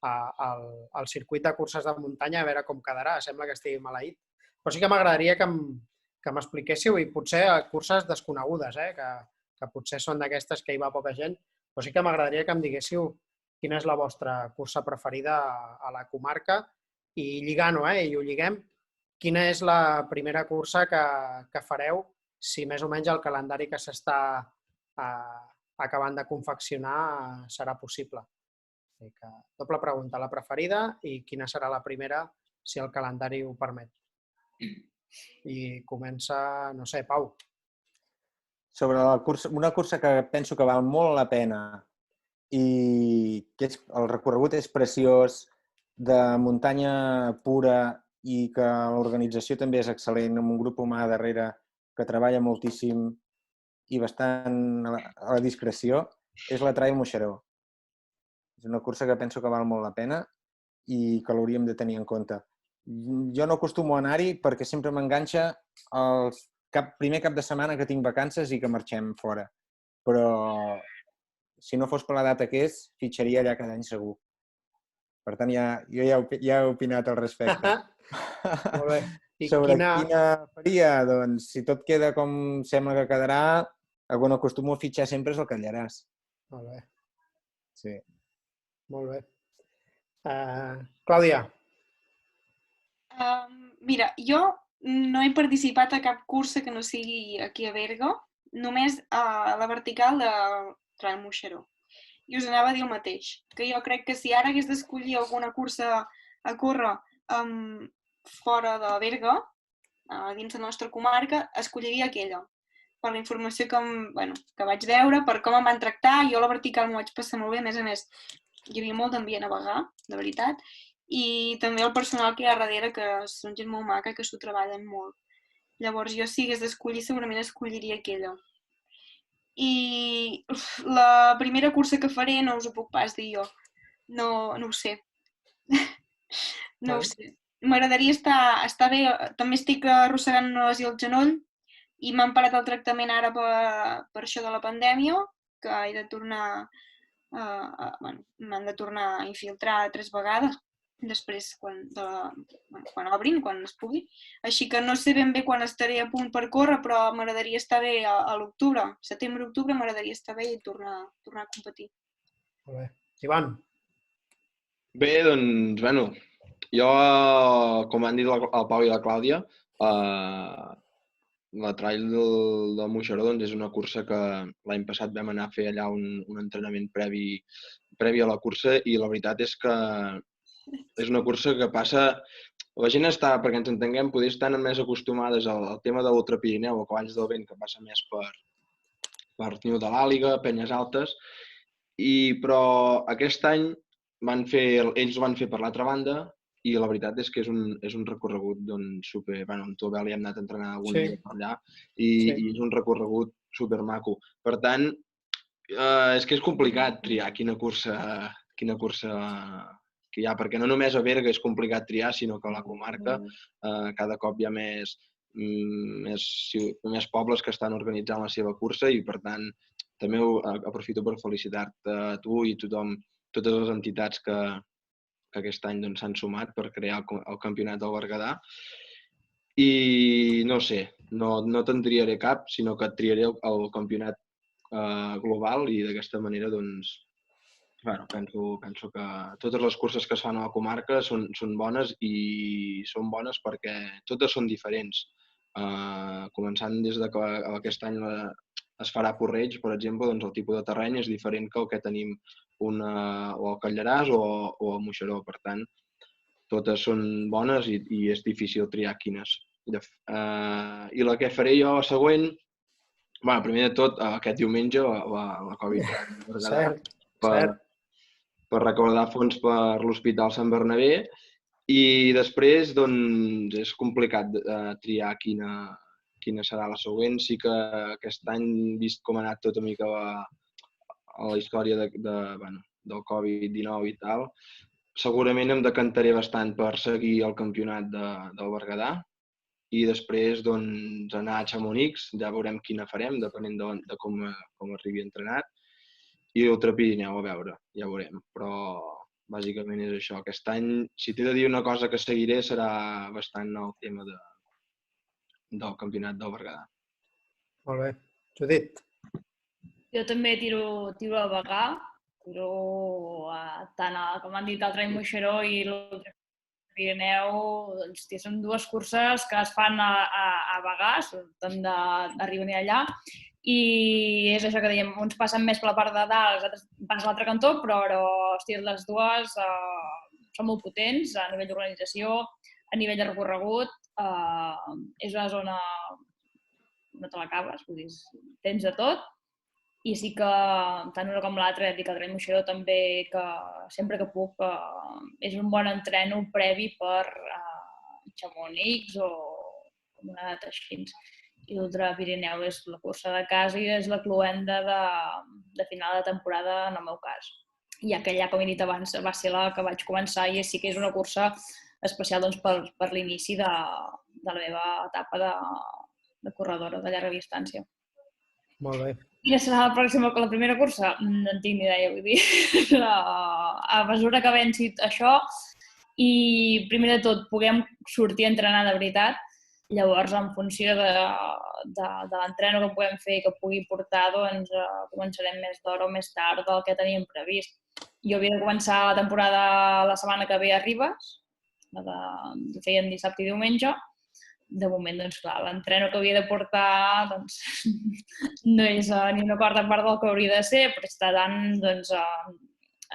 el circuit de curses de muntanya a veure com quedarà. Sembla que estigui maleït. Però sí que m'agradaria que m'expliquéssiu, i potser curses desconegudes, que potser són d'aquestes que hi va poca gent, però sí que m'agradaria que em diguéssiu quina és la vostra cursa preferida a la comarca i lligant-ho, i ho lliguem, quina és la primera cursa que fareu si més o menys el calendari que s'està acabant de confeccionar serà possible. Doble pregunta, la preferida i quina serà la primera si el calendari ho permet. I comença, no sé, Pau. Sobre una cursa que penso que val molt la pena i que el recorregut és preciós, de muntanya pura i que l'organització també és excel·lent, amb un grup humà darrere que treballa moltíssim i bastant a la discreció, és la Trail Moixeró. És una cursa que penso que val molt la pena i que l'hauríem de tenir en compte. Jo no acostumo a anar-hi perquè sempre m'enganxa el primer cap de setmana que tinc vacances i que marxem fora. Però si no fos per la data que és, fitxaria allà cada any segur. Per tant, jo ja he opinat al respecte. Molt bé. Sobre quina faria? Doncs si tot queda com sembla que quedarà, el que no acostumo a fitxar sempre és el Callaràs. Molt bé. Sí. Molt bé. Clàudia. Mira, jo no he participat a cap cursa que no sigui aquí a Berga, només a la vertical de Trail Moixeró. I us anava a dir el mateix, que jo crec que si ara hagués d'escollir alguna cursa a córrer fora de Berga, dins la nostra comarca, escolliria aquella. Per la informació que vaig veure, per com em van tractar, jo a la vertical m'ho vaig passar molt bé, a més, hi havia molt d'ambient a vagar, de veritat, i també el personal que hi ha darrere, que són gent molt maca, que s'ho treballen molt. Llavors, jo si hagués d'escollir, segurament escolliria aquella. I la primera cursa que faré no us ho puc pas dir jo. No ho sé. No ho sé. M'agradaria estar bé. També estic arrossegant una lesió al genoll i m'han parat el tractament ara per això de la pandèmia, que he de tornar... m'han de tornar a infiltrar 3 vegades després quan obrin, quan es pugui. Així que no sé ben bé quan estaré a punt per córrer, però m'agradaria estar bé a l'octubre. Setembre-octubre m'agradaria estar bé i tornar a competir. Molt bé. Ivan? Bé, doncs, bueno, jo, com han dit el Pau i la Clàudia, la Trail del Moixeró és una cursa que l'any passat vam anar a fer allà un entrenament previ a la cursa i la veritat és que és una cursa que passa... La gent està, perquè ens entenguem, poder estar més acostumades al tema de l'Ultrapirineu o Cavalls del Vent, que passa més per Niu de l'Àliga, Penyes Altes, però aquest any ells ho van fer per l'altra banda i la veritat és que és un recorregut super... Bueno, amb tu, Bel, hi hem anat a entrenar algun dia per allà i és un recorregut supermaco. Per tant, és que és complicat triar quina cursa que hi ha, perquè no només a Berga és complicat triar, sinó que a la comarca cada cop hi ha més pobles que estan organitzant la seva cursa i, per tant, també aprofito per felicitar-te a tu i tothom, totes les entitats que aquest any s'han sumat per crear el campionat del Berguedà. I no sé, no te'n triaré cap, sinó que et triaré el campionat global i d'aquesta manera, penso que totes les curses que es fan a la comarca són bones i són bones perquè totes són diferents. Començant des que aquest any es farà a Porreig, per exemple, doncs el tipus de terreny és diferent que el que tenim o al Calleràs o a Moixeró. Per tant, totes són bones i és difícil triar quines. I la que faré jo següent, primer de tot, aquest diumenge, la Covid per recaudar fons per l'Hospital Sant Bernabé. I després, doncs, és complicat triar quina serà la següent. Sí que aquest any, vist com ha anat tota mica la història del Covid-19 i tal, segurament em decantaré bastant per seguir el campionat del Berguedà i després anar a Chamonix, ja veurem quina farem, depenent de com arribi entrenat, i l'Ultra Pirineu, a veure, ja veurem. Però bàsicament és això. Aquest any, si t'he de dir una cosa que seguiré, serà bastant el tema del campionat del Berguedà. Molt bé. Judit? Jo també tiro a Bagà, tant com han dit el Trail Moixeró i l'Ultra Pirineu, doncs, són dues curses que es fan a Bagà, tant de Ribonell allà, i és això que dèiem, uns passen més per la part de dalt, els altres passen a l'altre cantó, però hosti, les dues són molt potents a nivell d'organització, a nivell de recorregut, és una zona no te l'acabes, vull dir, tens de tot, i sí que tant una com l'altra, dic el Trail Moixeró també, que sempre que puc és un bon entreno previ per Chamonix o una data així. I l'Ultra Pirineu és la cursa de casa i és la cloenda de final de temporada en el meu cas. Ja que allà, com he dit abans, va ser la que vaig començar i sí que és una cursa especial per l'inici de la meva etapa de corredora de llarga distància. Molt bé. Quina serà la primera cursa? No en tinc ni idea, vull dir. A mesura que avanci això i, primer de tot, puguem sortir a entrenar de veritat, llavors, en funció de l'entreno que puguem fer i que pugui portar, doncs començarem més d'hora o més tard del que teníem previst. Jo havia de començar la temporada la setmana que ve a Ribes, feien dissabte i diumenge. De moment, doncs clar, l'entreno que havia de portar doncs, no és ni una quarta part del que hauria de ser, però està tant doncs,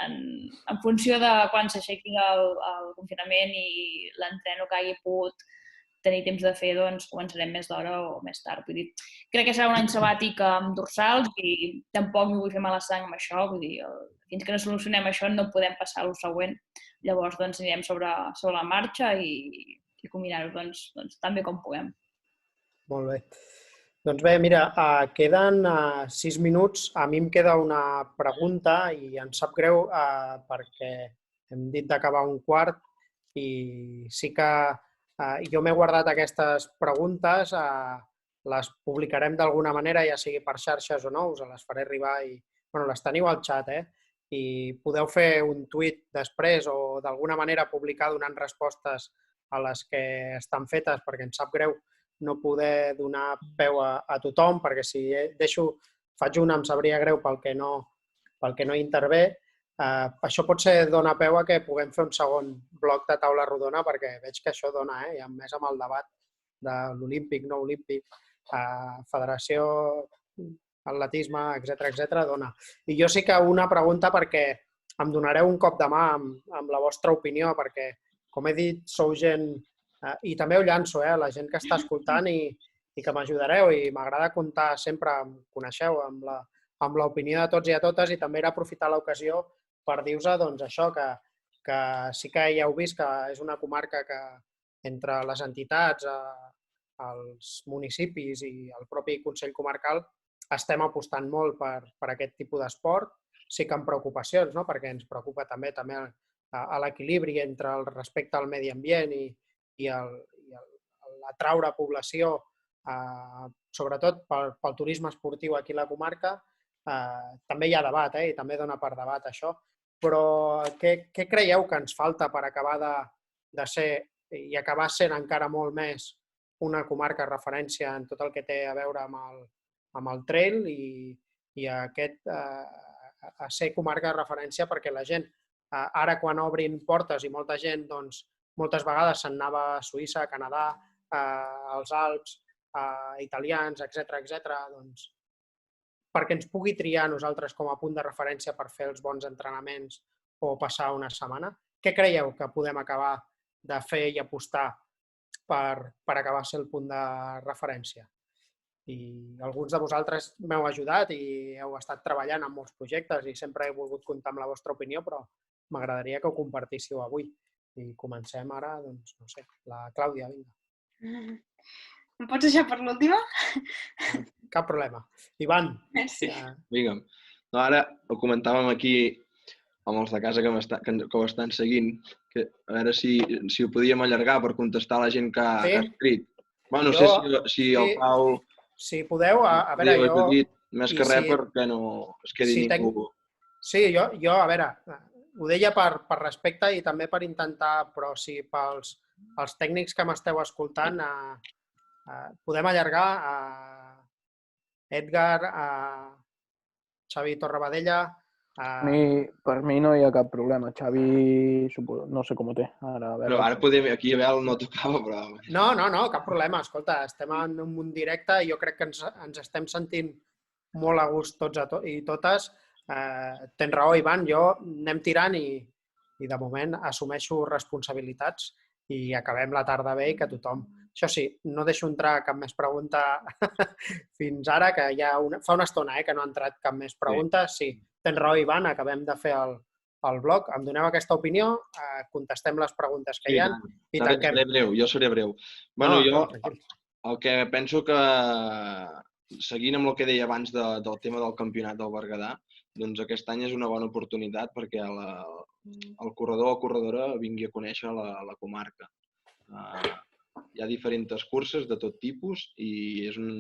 en funció de quan s'aixequi el confinament i l'entreno que hagi pogut tenir temps de fer, doncs començarem més d'hora o més tard. Vull dir, crec que serà un any sabàtic amb dorsals i tampoc m'hi vull fer mala sang amb això. Vull dir, fins que no solucionem això no podem passar a lo següent. Llavors doncs, anirem sobre la marxa i combinar-ho doncs, tan bé com puguem. Molt bé. Doncs bé, mira, queden 6 minuts. A mi em queda una pregunta i em sap greu perquè hem dit d'acabar un quart i sí que jo m'he guardat aquestes preguntes, les publicarem d'alguna manera, ja sigui per xarxes o no, us les faré arribar i les teniu al xat, i podeu fer un tuit després o d'alguna manera publicar donant respostes a les que estan fetes, perquè em sap greu no poder donar peu a tothom, perquè si faig una em sabria greu pel que no intervé. Això potser dona peu a que puguem fer un segon bloc de taula rodona, perquè veig que això dona, i a més amb el debat de l'olímpic, no olímpic, federació, atletisme, etc., dona. I jo sí que una pregunta perquè em donareu un cop de mà amb la vostra opinió, perquè, com he dit, sou gent, i també ho llanço, la gent que està escoltant i que m'ajudareu, i m'agrada comptar sempre, em coneixeu, amb l'opinió de tots i a totes, i també era aprofitar l'ocasió per dir-vos doncs, això, que sí que ja heu vist que és una comarca que entre les entitats, els municipis i el propi Consell Comarcal estem apostant molt per aquest tipus d'esport, sí que amb preocupacions, no? Perquè ens preocupa també l'equilibri entre el respecte al medi ambient i l'atraure població, sobretot pel turisme esportiu aquí a la comarca. També hi ha debat, i també dona per debat això, però què creieu que ens falta per acabar de ser i acabar sent encara molt més una comarca de referència en tot el que té a veure amb el trail i a ser comarca de referència perquè la gent, ara quan obrin portes i molta gent, doncs, moltes vegades se'n anava a Suïssa, a Canadà, als Alps, italians, etc., doncs, perquè ens pugui triar nosaltres com a punt de referència per fer els bons entrenaments o passar una setmana. Què creieu que podem acabar de fer i apostar per acabar sent el punt de referència? I alguns de vosaltres m'heu ajudat i heu estat treballant en molts projectes i sempre he volgut comptar amb la vostra opinió, però m'agradaria que ho compartíssiu avui. I comencem ara, doncs, no sé, la Clàudia, vinga. Em pots deixar per l'última? Cap problema. Ivan. Sí. Vinga. No, ara ho comentàvem aquí amb els de casa que ho estan seguint, que a veure si ho podíem allargar per contestar a la gent que ha escrit. Bueno, no sé si el Pau... Si podeu, a veure, jo... Més que res perquè no es quedi ningú... Sí, jo, a veure, ho deia per respecte i també per intentar, però si pels tècnics que m'esteu escoltant, podem allargar a Edgar, a Xavi Torrebadella... Per mi no hi ha cap problema. Xavi, no sé com ho té. Però ara podem... Aquí a veure no tocava, però... No, cap problema. Escolta, estem en un directe i jo crec que ens estem sentint molt a gust tots i totes. Tens raó, Ivan, jo anem tirant i de moment assumeixo responsabilitats i acabem la tarda bé i que tothom... Això sí, no deixo entrar cap més pregunta fins ara, que ja fa una estona que no ha entrat cap més pregunta. Sí, tens raó, Ivan, acabem de fer el blog. Em doneu aquesta opinió, contestem les preguntes que hi ha i tanquem. Jo seré breu. Bueno, jo el que penso que, seguint amb el que deia abans del tema del campionat del Berguedà, doncs aquest any és una bona oportunitat perquè el corredor o corredora vingui a conèixer la comarca. Hi ha diferents curses de tot tipus i és un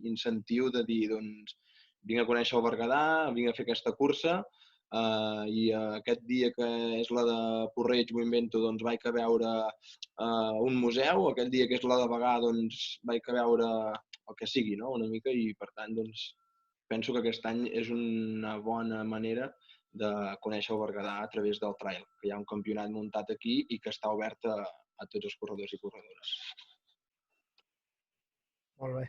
incentiu de dir, doncs, vinc a conèixer el Berguedà, vinc a fer aquesta cursa i aquest dia que és la de Porreig, m'ho invento, doncs vaig a veure un museu, aquell dia que és la de Bagà, doncs vaig a veure el que sigui, no? Una mica, i per tant, doncs, penso que aquest any és una bona manera de conèixer el Berguedà a través del trail, que hi ha un campionat muntat aquí i que està obert a tots els corredors i corredores. Molt bé.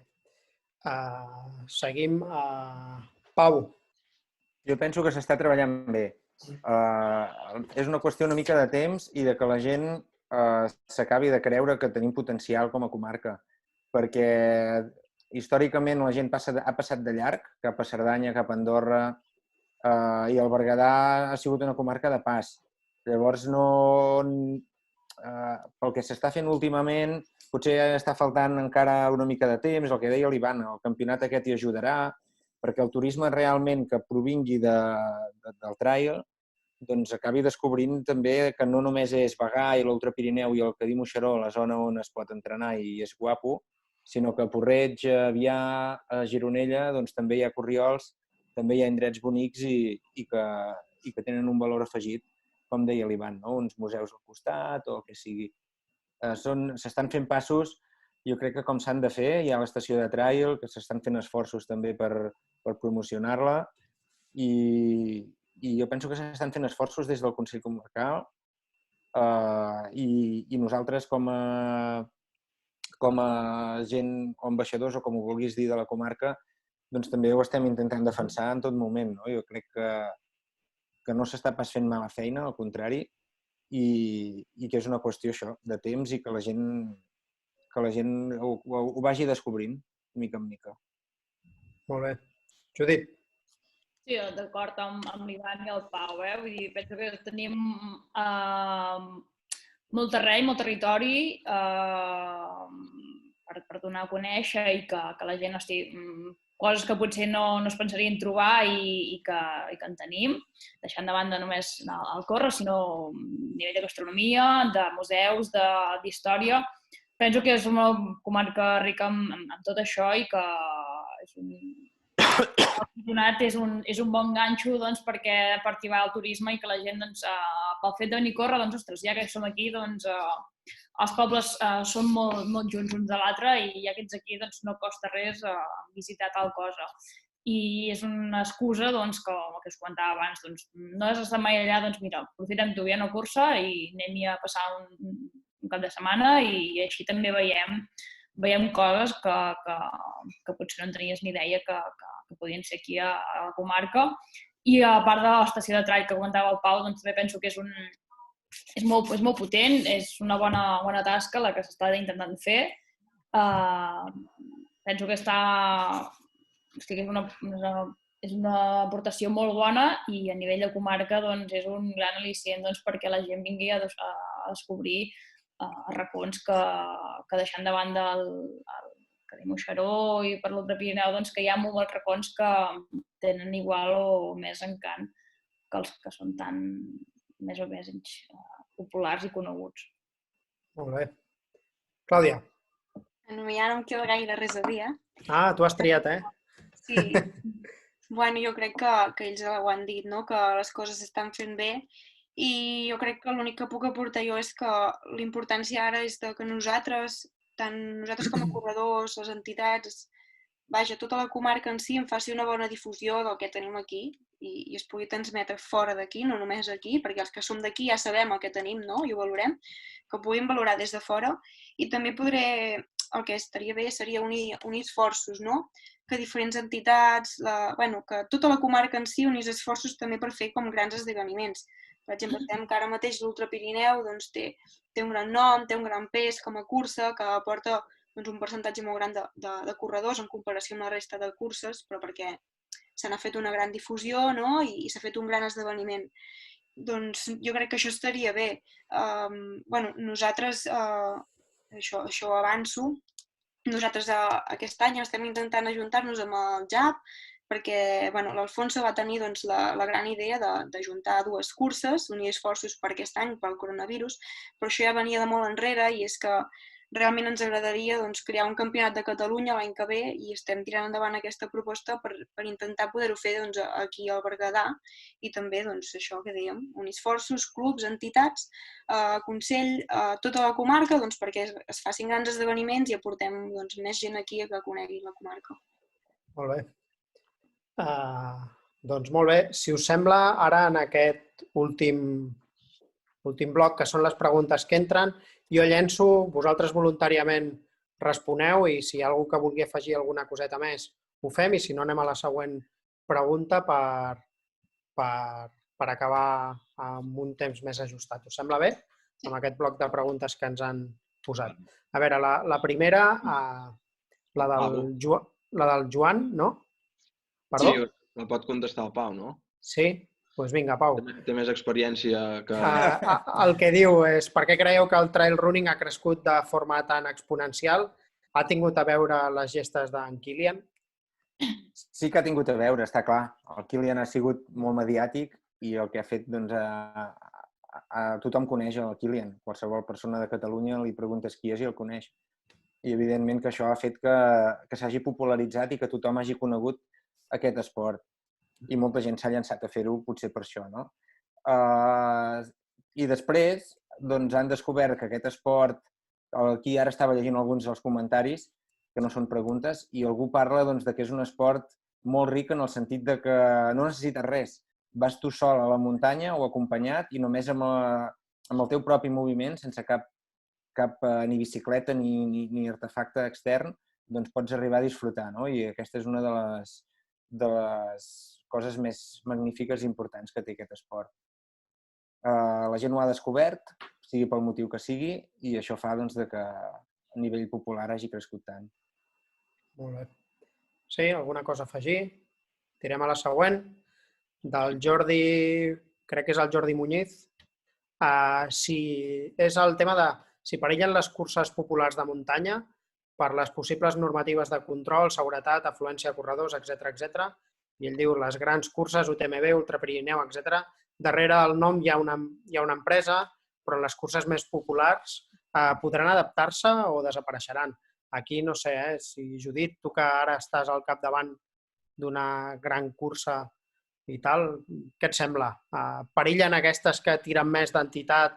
Seguim. Pau. Jo penso que s'està treballant bé. És una qüestió una mica de temps i de que la gent s'acabi de creure que tenim potencial com a comarca, perquè històricament la gent ha passat de llarg, cap a Cerdanya, cap a Andorra, i el Berguedà ha sigut una comarca de pas. Llavors, pel que s'està fent últimament, potser està faltant encara una mica de temps, el que deia l'Ivan, el campionat aquest hi ajudarà, perquè el turisme realment que provingui del trail doncs acabi descobrint també que no només és Bagà i l'Ultrapirineu i el Cadí Moixeró, la zona on es pot entrenar i és guapo, sinó que a Porreig, a Avià, a Gironella, doncs també hi ha corriols, també hi ha indrets bonics i que tenen un valor afegit, com deia l'Ivan, no? Uns museus al costat o el que sigui. S'estan fent passos, jo crec que com s'han de fer, hi ha l'estació de trail, que s'estan fent esforços també per promocionar-la i jo penso que s'estan fent esforços des del Consell Comarcal i nosaltres com a gent o ambaixadors o com ho vulguis dir de la comarca, doncs també ho estem intentant defensar en tot moment, no? Jo crec que no s'està pas fent mala feina, al contrari, i que és una qüestió això, de temps i que la gent ho vagi descobrint, mica en mica. Molt bé. Judit. Sí, d'acord amb l'Ivan i el Pau. Vull dir, penso que tenim molt terreny, molt territori per donar a conèixer i que la gent estigui coses que potser no es pensarien trobar i que en tenim, deixant de banda només el córrer, sinó a nivell de gastronomia, de museus, d'història. Penso que és una comarca rica amb tot això i que és és un bon ganxo perquè per activar el turisme i que la gent, pel fet de venir a córrer, ostres, ja que som aquí, els pobles són molt junts uns de l'altre i ja que ets aquí no costa res visitar tal cosa. I és una excusa, com que us comentava abans, no has estat mai allà, mira, aprofitem tu, hi ha una cursa i anem-hi a passar un cap de setmana i així també veiem coses que potser no en tenies ni idea que podien ser aquí a la comarca. I a part de l'estació de trail que comentava el Pau, també penso que és molt potent, és una bona tasca la que s'està intentant fer. Penso que és una aportació molt bona i a nivell de comarca és un gran al·licient perquè la gent vingui a descobrir racons que deixant de banda el Cadí Moixeró i per l'Altre Pirineu, que hi ha molts racons que tenen igual o més encant que els que són tan més o menys populars i coneguts. Molt bé. Clàudia. Ja no em queda gaire res a dir, Tu has triat, Sí. Bueno, jo crec que ells ho han dit, no? Que les coses s'estan fent bé i jo crec que l'únic que puc aportar jo és que l'importància ara és que nosaltres, tant nosaltres com a corredors, les entitats, vaja, tota la comarca en si en faci una bona difusió del que tenim aquí i es pugui transmetre fora d'aquí, no només aquí, perquè els que som d'aquí ja sabem el que tenim, no? I ho valorem, que ho puguin valorar des de fora. I també el que estaria bé seria unir esforços, no? Que diferents entitats, que tota la comarca en si unís esforços també per fer com grans esdeveniments. Per exemple, estem que ara mateix l'Ultra Pirineu té un gran nom, té un gran pes com a cursa, que aporta un percentatge molt gran de corredors en comparació amb la resta de curses, però perquè se n'ha fet una gran difusió, no? I s'ha fet un gran esdeveniment. Doncs jo crec que això estaria bé. Nosaltres, això avanço, nosaltres aquest any estem intentant ajuntar-nos amb el JAP perquè l'Alfonso va tenir la gran idea d'ajuntar dues curses, unir esforços per aquest any, pel coronavirus, però això ja venia de molt enrere i és que realment ens agradaria crear un campionat de Catalunya l'any que ve i estem tirant endavant aquesta proposta per intentar poder-ho fer aquí al Berguedà i també això que dèiem, unir esforços, clubs, entitats, Consell, tota la comarca perquè es facin grans esdeveniments i aportem més gent aquí a que conegui la comarca. Molt bé. Doncs molt bé. Si us sembla, ara en aquest últim bloc, que són les preguntes que entren, jo llenço, vosaltres voluntàriament responeu i si hi ha algú que vulgui afegir alguna coseta més, ho fem i si no anem a la següent pregunta per acabar amb un temps més ajustat. Us sembla bé? Amb aquest bloc de preguntes que ens han posat. A veure, la primera, la del Joan, no? Perdó? Sí, la pot contestar el Pau, no? Sí? Doncs vinga, Pau. Té més experiència que... El que diu és per què creieu que el trail running ha crescut de forma tan exponencial? Ha tingut a veure les gestes d'en Kilian? Sí que ha tingut a veure, està clar. El Kilian ha sigut molt mediàtic i el que ha fet, tothom coneix el Kilian. Qualsevol persona de Catalunya li preguntes qui és i el coneix. I evidentment que això ha fet que s'hagi popularitzat i que tothom hagi conegut aquest esport. I molta gent s'ha llançat a fer-ho potser per això, no? I després han descobert que aquest esport, aquí ara estava llegint alguns dels comentaris, que no són preguntes, i algú parla que és un esport molt ric en el sentit de que no necessites res. Vas tu sol a la muntanya o acompanyat i només amb el teu propi moviment, sense cap ni bicicleta ni artefacte extern, pots arribar a disfrutar, no? I aquesta és una de les coses més magnífiques i importants que té aquest esport. La gent ho ha descobert, sigui pel motiu que sigui, i això fa que a nivell popular hagi crescut tant. Molt bé. Sí, alguna cosa a afegir? Tirem a la següent. Del Jordi, crec que és el Jordi Muñiz. Si és el tema de si perillen les curses populars de muntanya, per les possibles normatives de control, seguretat, afluència de corredors, etc. I ell diu les grans curses, UTMB, Ultra Pirineu, etc. Darrere del nom hi ha una empresa, però les curses més populars podran adaptar-se o desapareixeran. Aquí no sé, si Judit, tu que ara estàs al capdavant d'una gran cursa i tal, què et sembla? Perillen aquestes que tiren més d'entitat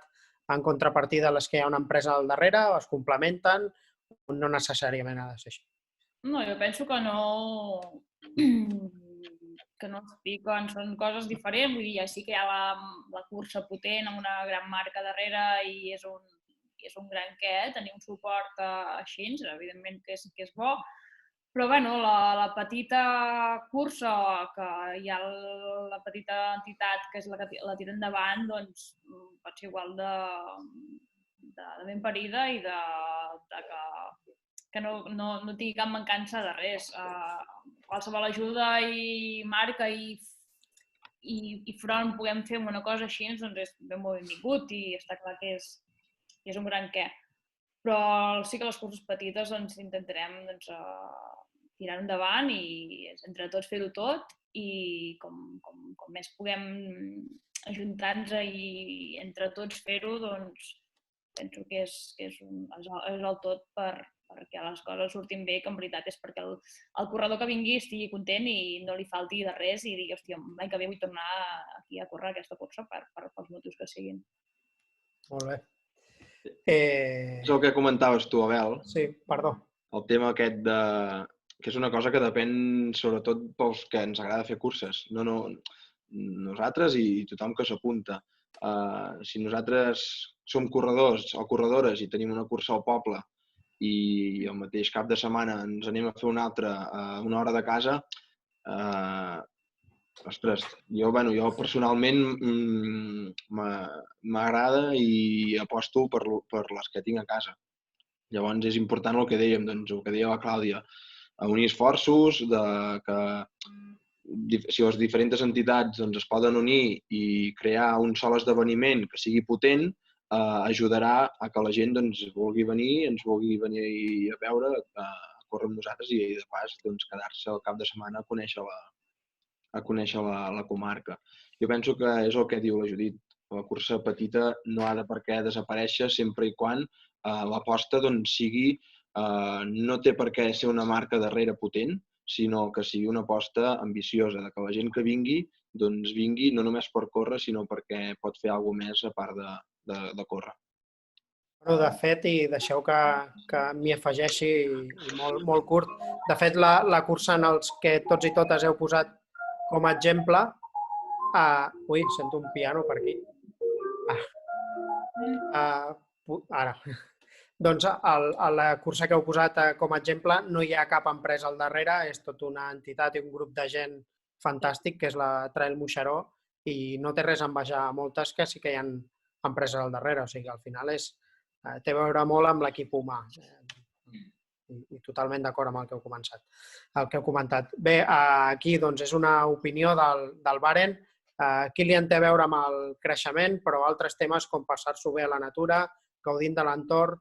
en contrapartida a les que hi ha una empresa al darrere, o es complementen, o no necessàriament ha de ser així? No, jo penso que no es piquen, són coses diferents, vull dir, ja sí que hi ha la cursa potent amb una gran marca darrere i és un gran què, tenir un suport així, evidentment que és bo, però bueno, la petita cursa, que hi ha la petita entitat que és la que la tira endavant, doncs pot ser igual de ben parida i que no tingui cap mancança de res. Qualsevol ajuda i marca i front puguem fer una cosa així, doncs és ben molt benvingut i està clar que és un gran què. Però sí que les curses petites intentarem tirar endavant i entre tots fer-ho tot i com més puguem ajuntar-nos i entre tots fer-ho, doncs penso que és el tot perquè les coses surtin bé, que en veritat és perquè el corredor que vingui estigui content i no li falti de res i digui, hòstia, l'any que ve vull tornar aquí a córrer aquesta cursa pels motius que siguin. Molt bé. És el que comentaves tu, Abel. Sí, perdó. El tema aquest que és una cosa que depèn sobretot pels que ens agrada fer curses. No, nosaltres i tothom que s'apunta. Si nosaltres som corredors o corredores i tenim una cursa al poble i el mateix cap de setmana ens anem a fer una altra a una hora de casa, ostres, jo personalment m'agrada i aposto per les que tinc a casa. Llavors és important el que dèiem, doncs el que deia la Clàudia, unir esforços, que si les diferents entitats es poden unir i crear un sol esdeveniment que sigui potent, ajudarà a que la gent vulgui venir, ens vulgui venir a veure, a córrer amb nosaltres i de pas quedar-se al cap de setmana a conèixer la comarca. Jo penso que és el que diu la Judit. La cursa petita no ha de per què desaparèixer sempre i quan l'aposta sigui, no té per què ser una marca darrere potent, sinó que sigui una aposta ambiciosa, que la gent que vingui, vingui no només per córrer, sinó perquè pot fer alguna cosa més a part de córrer. De fet, i deixeu que m'hi afegeixi molt curt, de fet, la cursa en els que tots i totes heu posat com a exemple... Ui, sento un piano per aquí. Ara. Doncs a la cursa que heu posat com a exemple no hi ha cap empresa al darrere, és tot una entitat i un grup de gent fantàstic, que és la Trail Moixeró, i no té res a envejar a moltes que sí que hi ha empreses al darrere. O sigui, al final té a veure molt amb l'equip humà. I totalment d'acord amb el que heu comentat. Bé, aquí és una opinió del Baren. Kilian té a veure amb el creixement, però altres temes com passar-s'ho bé a la natura, gaudint de l'entorn,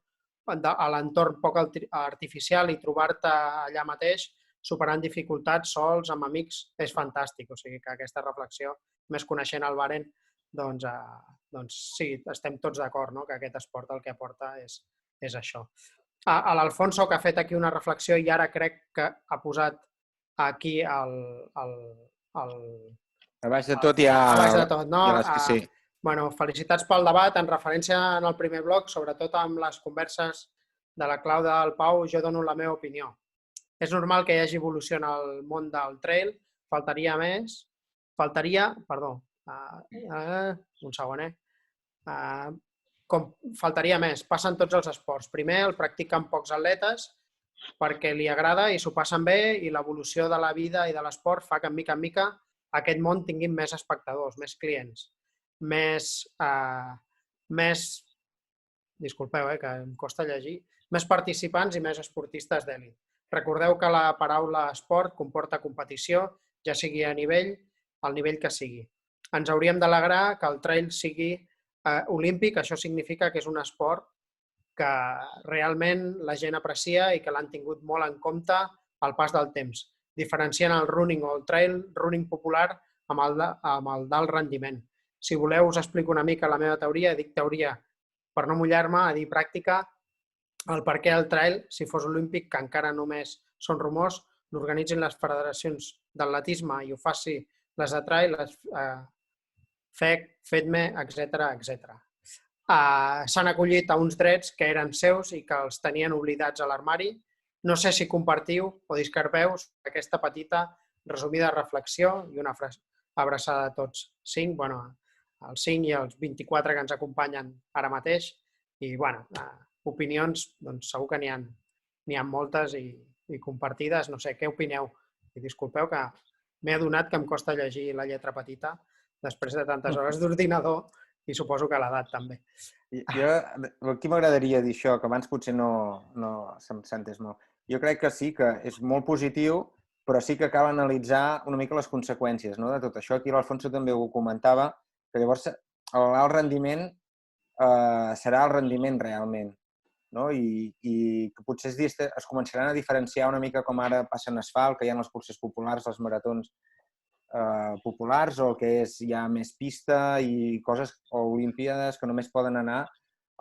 a l'entorn poc artificial i trobar-te allà mateix, superant dificultats sols, amb amics, és fantàstic. O sigui que aquesta reflexió, més coneixent el Baren, doncs sí, estem tots d'acord que aquest esport el que aporta és això. A l'Alfonso, que ha fet aquí una reflexió i ara crec que ha posat aquí a baix de tot hi ha... A baix de tot, no? Sí. Bueno, felicitats pel debat. En referència en el primer bloc, sobretot amb les converses de la Clàudia del Pau, jo dono la meva opinió. És normal que hi hagi evolució en el món del trail. Faltaria més. Passen tots els esports. Primer, el practiquen pocs atletes perquè li agrada i s'ho passen bé i l'evolució de la vida i de l'esport fa que, mica en mica, aquest món tinguin més espectadors, més clients, disculpeu, que em costa llegir, més participants i més esportistes d'èlit. Recordeu que la paraula esport comporta competició, ja sigui al nivell que sigui. Ens hauríem d'alegrar que el trail sigui olímpic, això significa que és un esport que realment la gent aprecia i que l'han tingut molt en compte al pas del temps, diferenciant el running o el trail running popular amb el d'alt rendiment. Si voleu, us explico una mica la meva teoria. Dic teoria per no mullar-me, a dir pràctica, el per què el trail, si fos olímpic, que encara només són rumors, l'organitzin les federacions d'atletisme i ho faci les de trail, FEC, FEDME, etc. S'han acollit a uns drets que eren seus i que els tenien oblidats a l'armari. No sé si compartiu o discrepeu aquesta petita, resumida reflexió i una abraçada a tots 5, els 5 i els 24 que ens acompanyen ara mateix. I, opinions, doncs segur que n'hi ha moltes i compartides. No sé, què opineu? I disculpeu que m'he adonat que em costa llegir la lletra petita després de tantes hores d'ordinador i suposo que l'edat també. Jo, aquí m'agradaria dir això, que abans potser no se'm sentés molt. Jo crec que sí, que és molt positiu, però sí que cal analitzar una mica les conseqüències de tot això. Aquí l'Alfonso també ho comentava, que llavors l'alt rendiment serà el rendiment realment. I que potser es començaran a diferenciar una mica com ara passa en asfalt, que hi ha les curses populars, els maratons populars, o el que és ja més pista i coses, o olimpíades que només poden anar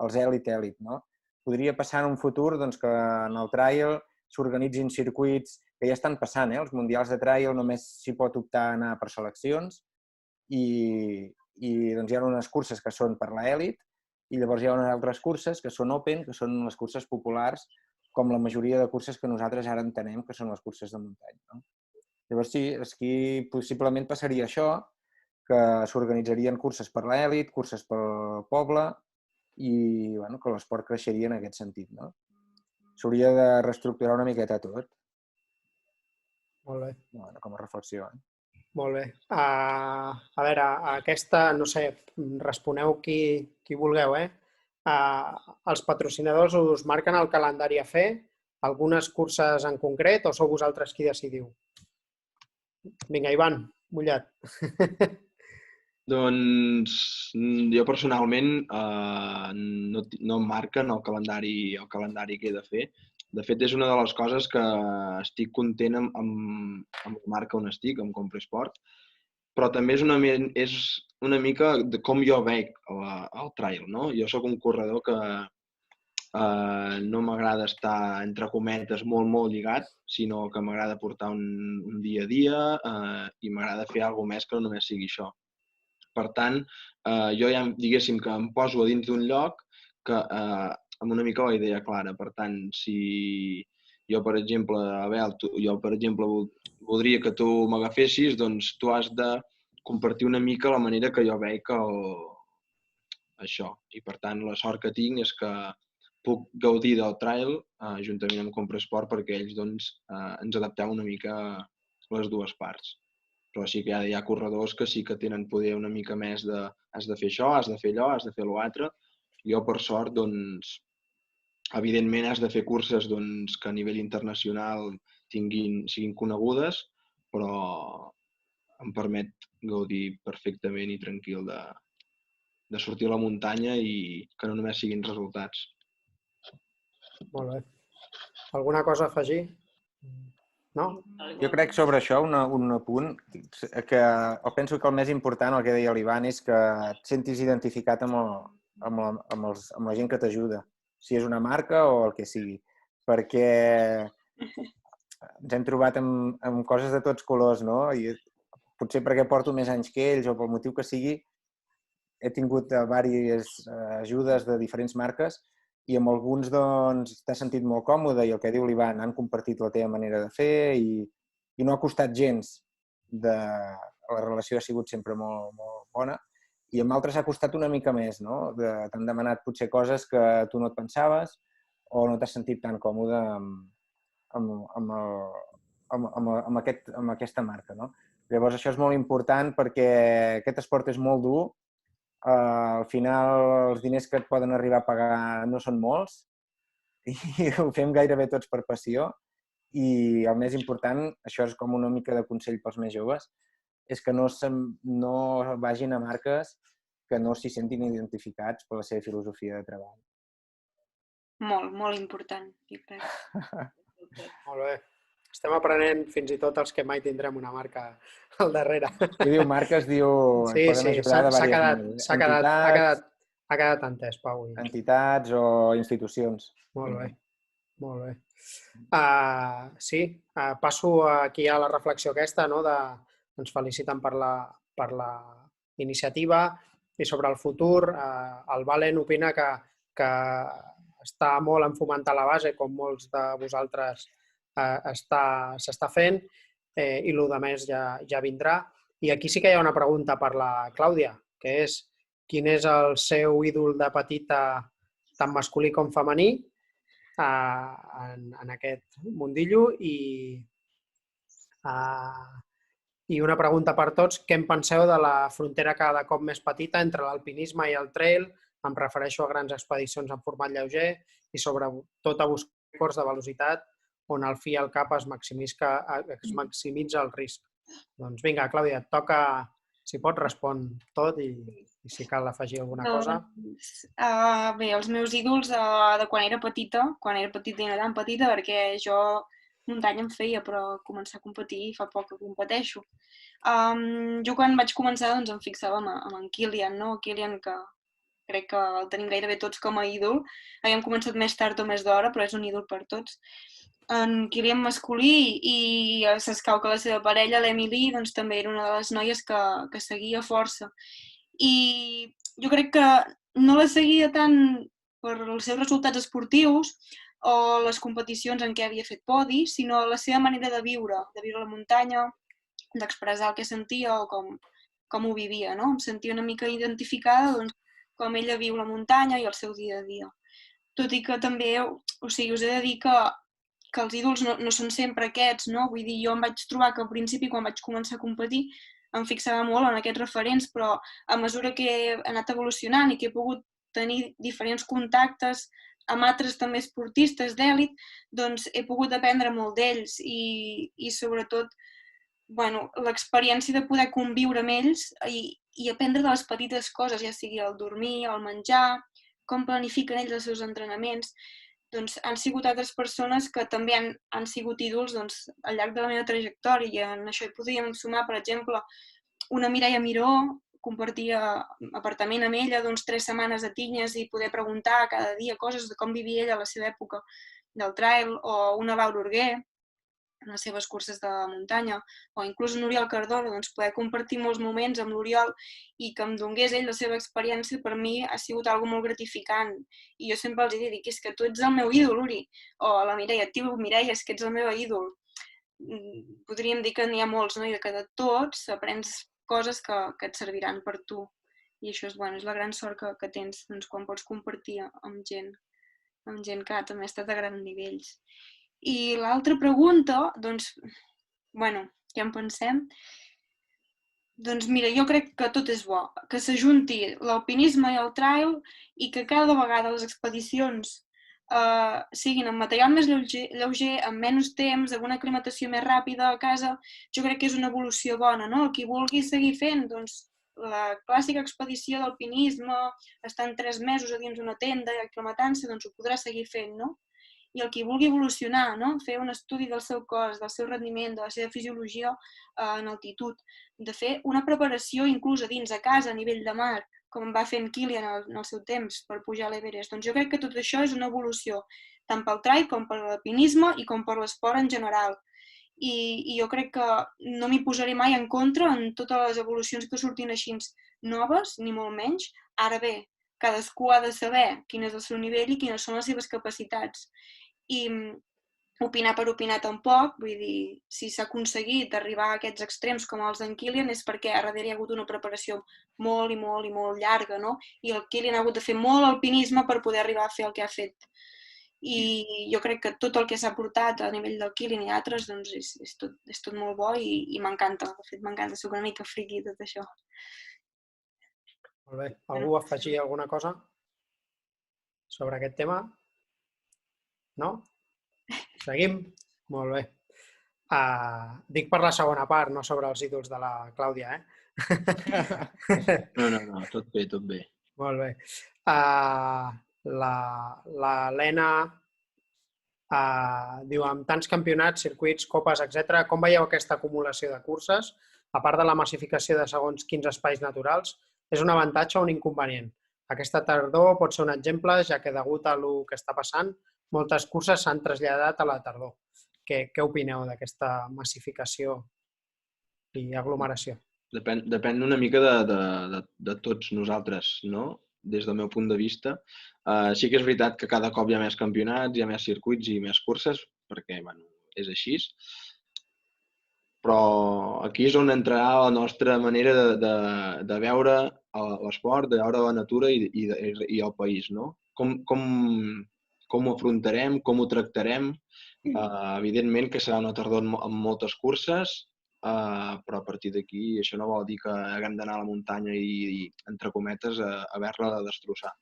als èlit. Podria passar en un futur que en el trail s'organitzin circuits que ja estan passant, els mundials de trail només s'hi pot optar a anar per seleccions i hi ha unes curses que són per l'èlit i llavors hi ha unes altres curses que són open, que són les curses populars, com la majoria de curses que nosaltres ara entenem que són les curses de muntanya. Llavors sí, aquí possiblement passaria això, que s'organitzarien curses per l'èlit, curses pel poble i que l'esport creixeria en aquest sentit. S'hauria de reestructurar una miqueta tot. Molt bé. Com a reflexió. Molt bé. A veure, aquesta, no sé, responeu qui vulgueu, Els patrocinadors us marquen el calendari a fer? Algunes curses en concret o sou vosaltres qui decidiu? Vinga, Ivan, mullat. Doncs jo personalment no em marquen el calendari que he de fer. De fet, és una de les coses que estic content amb la marca on estic, amb Compresport, però també és una mica de com jo veig el trail. Jo sóc un corredor que no m'agrada estar, entre cometes, molt lligat, sinó que m'agrada portar un dia a dia i m'agrada fer alguna més que no només sigui això. Per tant, jo ja, diguéssim, que em poso a dins d'un lloc que amb una mica la idea clara. Per tant, si jo, per exemple, Abel, voldria que tu m'agafessis, doncs tu has de compartir una mica la manera que jo veig això. I, per tant, la sort que tinc és que puc gaudir del trail juntament amb Compresport perquè ells ens adaptem una mica les dues parts. Però sí que hi ha corredors que sí que tenen poder una mica més de has de fer això, has de fer allò, has de fer l'altre. Jo, per sort, evidentment has de fer curses que a nivell internacional siguin conegudes, però em permet gaudir perfectament i tranquil de sortir a la muntanya i que no només siguin resultats. Molt bé. Alguna cosa a afegir? No? Jo crec sobre això un apunt, que penso que el més important, el que deia l'Ivan, és que et sentis identificat amb la gent que t'ajuda, si és una marca o el que sigui, perquè ens hem trobat amb coses de tots colors, i potser perquè porto més anys que ells o pel motiu que sigui, he tingut diverses ajudes de diferents marques i amb alguns t'has sentit molt còmode i el que diu l'Ivan, han compartit la teva manera de fer i no ha costat gens. La relació ha sigut sempre molt bona i amb altres ha costat una mica més. T'han demanat potser coses que tu no et pensaves o no t'has sentit tan còmode amb aquesta marca. Llavors això és molt important perquè aquest esport és molt dur. Al final els diners que et poden arribar a pagar no són molts i ho fem gairebé tots per passió i el més important, això és com una mica de consell pels més joves, és que no vagin a marques que no s'hi sentin identificats per la seva filosofia de treball. molt, molt important, jo crec. Molt bé. Estem aprenent fins i tot els que mai tindrem una marca al darrere. Qui diu marca es diu... Sí, Poden sí, ajudar de s'ha diverses maneres. quedat entès, Pau. Entitats o institucions. Molt bé, molt bé. Sí, passo aquí a la reflexió aquesta, no? Ens feliciten per la iniciativa i sobre el futur. El Valen opina que està molt en fomentar la base, com molts de vosaltres s'està fent, i el que més ja vindrà. I aquí sí que hi ha una pregunta per la Clàudia, que és quin és el seu ídol de petita, tant masculí com femení, en aquest mundillo, i una pregunta per tots, què en penseu de la frontera cada cop més petita entre l'alpinisme i el trail? Em refereixo a grans expedicions en format lleuger i sobretot a buscar records de velocitat on al fi i al cap es maximitza el risc. Doncs vinga, Clàudia, et toca, si pots, respon tot i si cal afegir alguna cosa. Bé, els meus ídols de quan era petita i no tan petita, perquè jo muntanya em feia, però començar a competir fa poc que competeixo. Jo quan vaig començar doncs, em fixava en en Kilian, no? Kilian, que crec que el tenim gairebé tots com a ídol. Havíem començat més tard o més d'hora, però és un ídol per tots. En Kilian masculí, i s'escau que la seva parella, l'Emily, doncs, també era una de les noies que seguia força. I jo crec que no la seguia tant per els seus resultats esportius o les competicions en què havia fet podi, sinó la seva manera de viure la muntanya, d'expressar el que sentia o com ho vivia, no? Em sentia una mica identificada doncs, com ella viu la muntanya i el seu dia a dia. Tot i que també, us he de dir que els ídols no són sempre aquests, no? Vull dir, jo em vaig trobar que al principi, quan vaig començar a competir, em fixava molt en aquests referents, però a mesura que he anat evolucionant i que he pogut tenir diferents contactes amb altres també esportistes d'èlit, doncs he pogut aprendre molt d'ells i sobretot l'experiència de poder conviure amb ells i aprendre de les petites coses, ja sigui el dormir, el menjar, com planifiquen ells els seus entrenaments, doncs han sigut altres persones que també han sigut ídols doncs, al llarg de la meva trajectòria. I en això hi podríem sumar, per exemple, una Mireia Miró, compartia apartament amb ella 3 setmanes a Tinyes i poder preguntar cada dia coses de com vivia ella a la seva època del trail, o una Laura Urguer, en les seves curses de muntanya, o inclús l'Oriol Cardona, doncs poder compartir molts moments amb l'Oriol i que em donés ell la seva experiència, per mi ha sigut algo molt gratificant. I jo sempre els he dit que és que tu ets el meu ídol, Uri, o a la Mireia, tio, Mireia, és que ets el meu ídol. Podríem dir que n'hi ha molts, no? I que de tots aprens coses que et serviran per tu. I això és la gran sort que tens doncs, quan pots compartir amb gent que també ha estat a grans nivells. I l'altra pregunta, doncs, què en pensem? Doncs mira, jo crec que tot és bo, que s'ajunti l'alpinisme i el trail i que cada vegada les expedicions siguin amb material més lleuger, amb menys temps, amb una aclimatació més ràpida a casa. Jo crec que és una evolució bona, no? El qui vulgui seguir fent, doncs, la clàssica expedició d'alpinisme, estant 3 mesos a dins una tenda i aclimatant-se, doncs ho podrà seguir fent, no? I el qui vulgui evolucionar, no? Fer un estudi del seu cos, del seu rendiment, de la seva fisiologia en altitud, de fer una preparació inclús a dins a casa, a nivell de mar, com va fer en Kilian en el seu temps per pujar a l'Everest. Doncs jo crec que tot això és una evolució, tant pel trail com per l'alpinisme i com per l'esport en general. I jo crec que no m'hi posaré mai en contra en totes les evolucions que surtin així noves, ni molt menys. Ara bé, cadascú ha de saber quin és el seu nivell i quines són les seves capacitats. I opinar per opinar tampoc, vull dir, si s'ha aconseguit arribar a aquests extrems com els d'en Kilian és perquè a darrere hi ha hagut una preparació molt i molt i molt llarga, no? I el Kilian ha hagut de fer molt alpinisme per poder arribar a fer el que ha fet. I jo crec que tot el que s'ha portat a nivell del Kilian i altres doncs és tot molt bo i m'encanta. De fet, m'encanta, soc una mica friqui tot això. Molt bé. Algú afegir alguna cosa sobre aquest tema? No? Seguim? Molt bé. Dic per la segona part, no sobre els ídols de la Clàudia, No, tot bé, tot bé. Molt bé. l'Helena diu, amb tants campionats, circuits, copes, etc., com veieu aquesta acumulació de curses? A part de la massificació de segons quins espais naturals, és un avantatge o un inconvenient? Aquesta tardor pot ser un exemple, ja que degut a el que està passant, moltes curses s'han traslladat a la tardor. Què opineu d'aquesta massificació i aglomeració? Depèn una mica de tots nosaltres, no? Des del meu punt de vista. Sí que és veritat que cada cop hi ha més campionats, hi ha més circuits i més curses, perquè és així. Però aquí és on entrarà la nostra manera de veure l'esport, de veure la natura i el país, no? Com ho afrontarem, com ho tractarem. Evidentment que serà una tardor amb moltes curses, però a partir d'aquí això no vol dir que haguem d'anar a la muntanya i entre cometes, a haver-la de destrossar.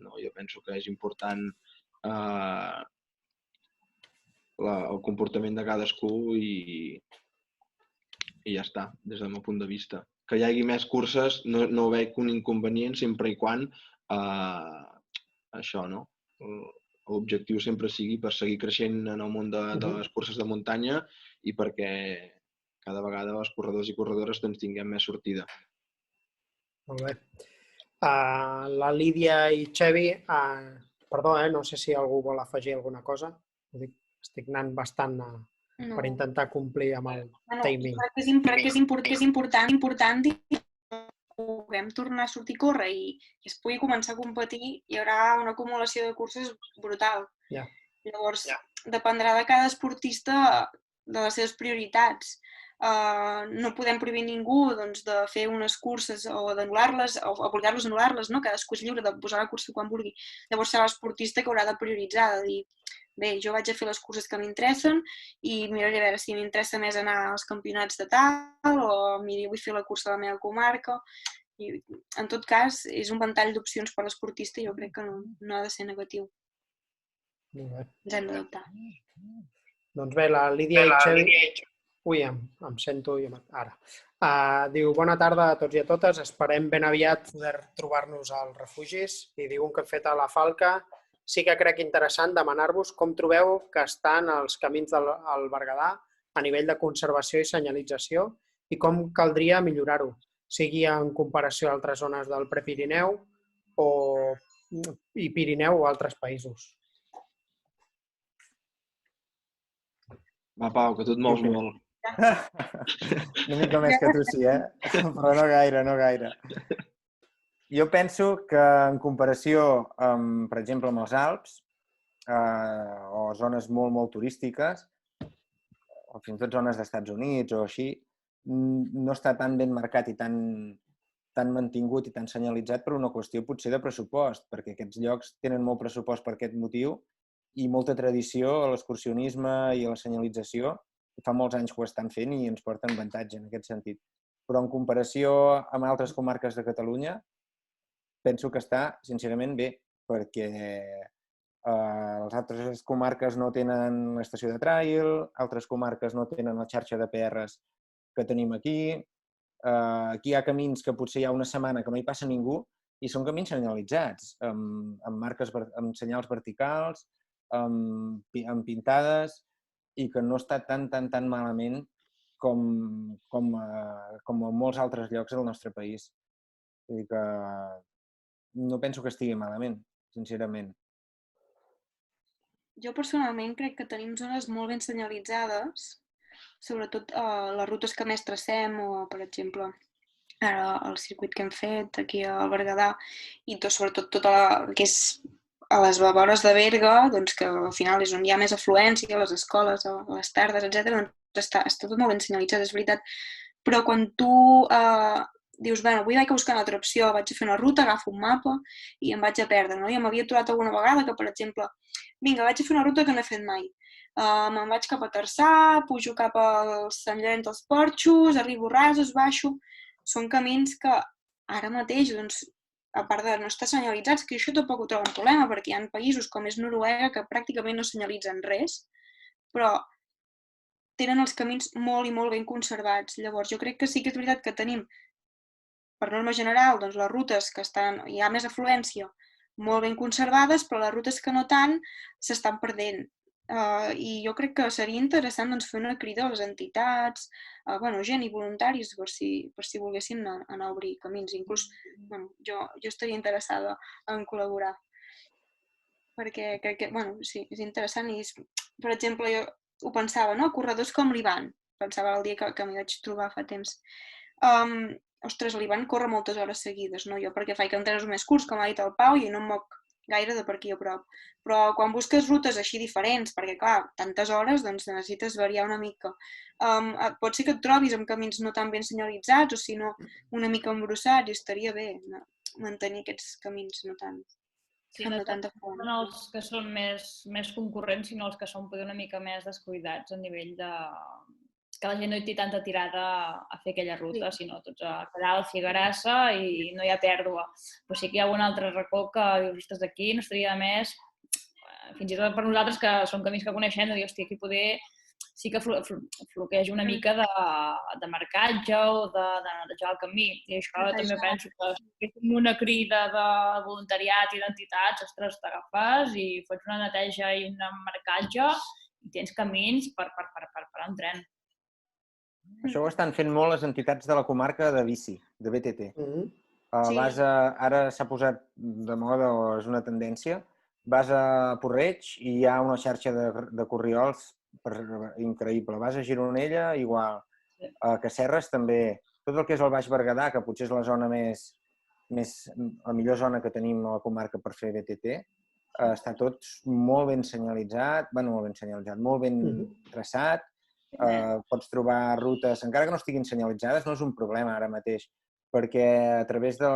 No, jo penso que és important el comportament de cadascú i ja està, des del meu punt de vista. Que hi hagi més curses no veig un inconvenient sempre i quan això, no? L'objectiu sempre sigui per seguir creixent en el món de les curses de muntanya i perquè cada vegada els corredors i corredores tinguem més sortida. Molt bé. La Lídia i Xevi, perdó, no sé si algú vol afegir alguna cosa. Estic anant bastant per intentar complir amb el timing. Crec que és important dir que puguem tornar a sortir a córrer i es pugui començar a competir, hi haurà una acumulació de curses brutal. Llavors, dependrà de cada esportista de les seves prioritats. No podem prohibir ningú de fer unes curses o d'anul·lar-les o obligar-los a anul·lar-les, no? Cadascú és lliure de posar la cursa quan vulgui. Llavors serà l'esportista que haurà de prioritzar, de dir, bé, jo vaig a fer les curses que m'interessen i miraré a veure si m'interessa més anar als campionats de tal o miri, vull fer la cursa de la meva comarca. I, en tot cas, és un ventall d'opcions per a l'esportista i jo crec que no ha de ser negatiu. Molt bé. Ens hem d'adaptar. Doncs bé, la Lídia i Xevi... Ui, em sento ara. Diu, bona tarda a tots i a totes. Esperem ben aviat poder trobar-nos als refugis. I diu un que he fet a la Falca. Sí que crec interessant demanar-vos com trobeu que estan els camins del Berguedà a nivell de conservació i senyalització i com caldria millorar-ho, sigui en comparació a altres zones del Prepirineu i Pirineu o altres països. Va, Pau, que tu et mous molt. Una mica més que tu sí, però no gaire. Jo penso que en comparació, per exemple, amb els Alps o zones molt turístiques, o fins i tot zones dels Estats Units o així, no està tan ben marcat i tan mantingut i tan senyalitzat per una qüestió potser de pressupost, perquè aquests llocs tenen molt pressupost per aquest motiu i molta tradició a l'excursionisme i a la senyalització. Fa molts anys que ho estan fent i ens porten avantatge en aquest sentit. Però en comparació amb altres comarques de Catalunya, penso que està, sincerament, bé, perquè les altres comarques no tenen l'estació de trail, altres comarques no tenen la xarxa de PRs que tenim aquí. Aquí hi ha camins que potser hi ha una setmana que no hi passa ningú i són camins senyalitzats, amb senyals verticals, amb pintades, i que no està tan malament com a molts altres llocs del nostre país. Vull dir que no penso que estigui malament, sincerament. Jo personalment crec que tenim zones molt ben senyalitzades, sobretot les rutes que més tracem o, per exemple, ara el circuit que hem fet aquí al Berguedà i sobretot tot el que és a les vores de Berga, doncs que al final és on hi ha més afluència, a les escoles, a les tardes, etc. Doncs està tot molt ben senyalitzat, és veritat. Però quan tu dius, bueno, avui vaig a buscar una altra opció, vaig a fer una ruta, agafo un mapa i em vaig a perdre, no? I m'havia trobat alguna vegada que, per exemple, vinga, vaig a fer una ruta que no he fet mai. Me'n vaig cap a Tarçà, pujo cap al Sant Llorenç dels Porxos, arribo a Rasos, baixo... Són camins que ara mateix, doncs, a part de no estar senyalitzats, que això tampoc ho trobo un problema, perquè hi ha països com és Noruega que pràcticament no senyalitzen res, però tenen els camins molt i molt ben conservats. Llavors, jo crec que sí que és veritat que tenim, per norma general, doncs, les rutes que hi ha més afluència, molt ben conservades, però les rutes que no tant s'estan perdent. I jo crec que seria interessant doncs, fer una crida a les entitats, gent i voluntaris per si volguessin anar a obrir camins. Inclús jo estaria interessada en col·laborar, perquè crec que sí, és interessant. I per exemple, jo ho pensava, no? Corredors com l'Ivan, pensava el dia que m'hi vaig trobar fa temps. Ostres, l'Ivan corre moltes hores seguides, no? Jo perquè faig entrenos més curts, com ha dit el Pau, i no em moc gaire de per aquí a prop. Però quan busques rutes així diferents, perquè clar, tantes hores, doncs necessites variar una mica. Pot ser que et trobis amb camins no tan ben senyalitzats o si no una mica embrossats i estaria bé mantenir aquests camins no tan... Sí, no són els que són més concurrents, sinó els que són una mica més descuidats a nivell de... que la gent no hi té tanta tirada a fer aquella ruta, sinó tots a Cadal, Figuerassa i no hi ha pèrdua. Però sí que hi ha un altre racó que dius, ostres, d'aquí no estaria de més, fins i tot per nosaltres que són camins que coneixem, de dir, hòstia, aquí poder sí que floqueja una mica de marcatge o de netejar el camí. I això també penso que és com una crida de voluntariat i d'entitats, ostres, t'agafes i fots una neteja i un marcatge i tens camins per un tren. Això ho estan fent molt les entitats de la comarca de bici, de BTT. Ara s'ha posat de moda, o és una tendència, vas a Porreig i hi ha una xarxa de corriols increïble. Vas a Gironella, igual. A Casserres també. Tot el que és el Baix Berguedà, que potser és la zona la millor zona que tenim a la comarca per fer BTT, està tot molt ben senyalitzat, molt ben traçat. Pots trobar rutes, encara que no estiguin senyalitzades, no és un problema ara mateix, perquè a través de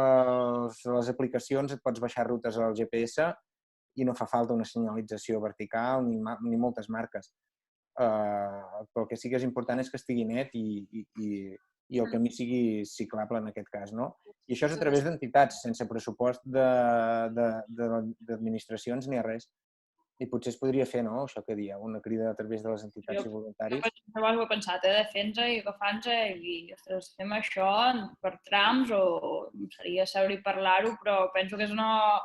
les aplicacions et pots baixar rutes al GPS i no fa falta una senyalització vertical ni moltes marques. Però el que sí que és important és que estigui net i el camí sigui ciclable en aquest cas, no? I això és a través d'entitats, sense pressupost d'administracions ni res. I potser es podria fer, no?, això que dia, una crida a través de les entitats i voluntaris. Jo ho he pensat, de fer-nos i agafar-nos i, ostres, fem això per trams o seria seure i parlar-ho, però penso que és una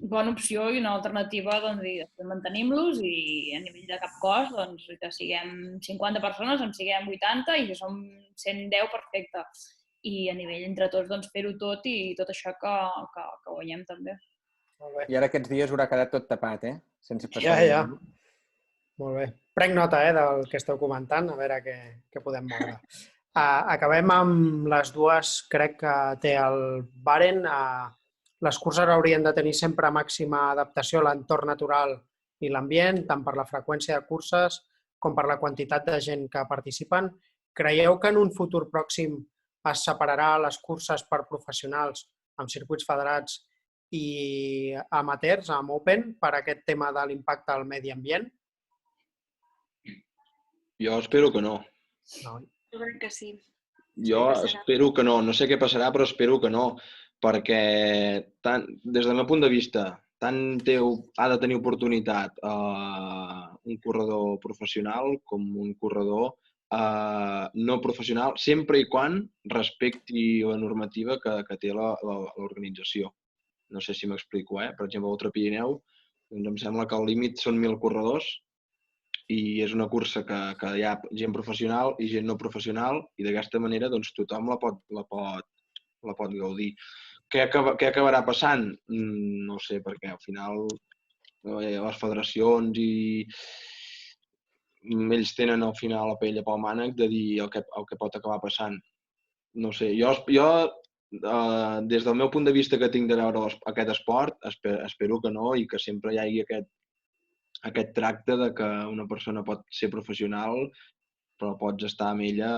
bona opció i una alternativa, doncs, mantenim-los i a nivell de cap cost, doncs, que siguem 50 persones, en siguem 80 i que som 110, perfecte. I a nivell entre tots, doncs, fer-ho tot i tot això que guanyem també. I ara aquests dies haurà quedat tot tapat, sense passar. Ja. Molt bé. Prenc nota del que esteu comentant, a veure què podem moure. Acabem amb les dues, crec que té el Baren. Les curses haurien de tenir sempre màxima adaptació a l'entorn natural i l'ambient, tant per la freqüència de curses com per la quantitat de gent que participen. Creieu que en un futur pròxim es separarà les curses per professionals amb circuits federats i amateurs, amb Open, per aquest tema de l'impacte al medi ambient? Jo espero que no. Jo crec que sí. Jo espero que no. No sé què passarà, però espero que no. Perquè, des del meu punt de vista, tant ha de tenir oportunitat un corredor professional com un corredor no professional, sempre i quan respecti la normativa que té l'organització. No sé si m'explico, Per exemple, a Ultra Pirineu, doncs em sembla que el límit són 1.000 corredors i és una cursa que hi ha gent professional i gent no professional i d'aquesta manera doncs, tothom la pot gaudir. Què acabarà passant? No sé, perquè al final les federacions i ells tenen al final la pell pel mànec de dir el que pot acabar passant. No sé, jo des del meu punt de vista que tinc de veure aquest esport, espero que no i que sempre hi hagi aquest tracte de que una persona pot ser professional però pots estar amb ella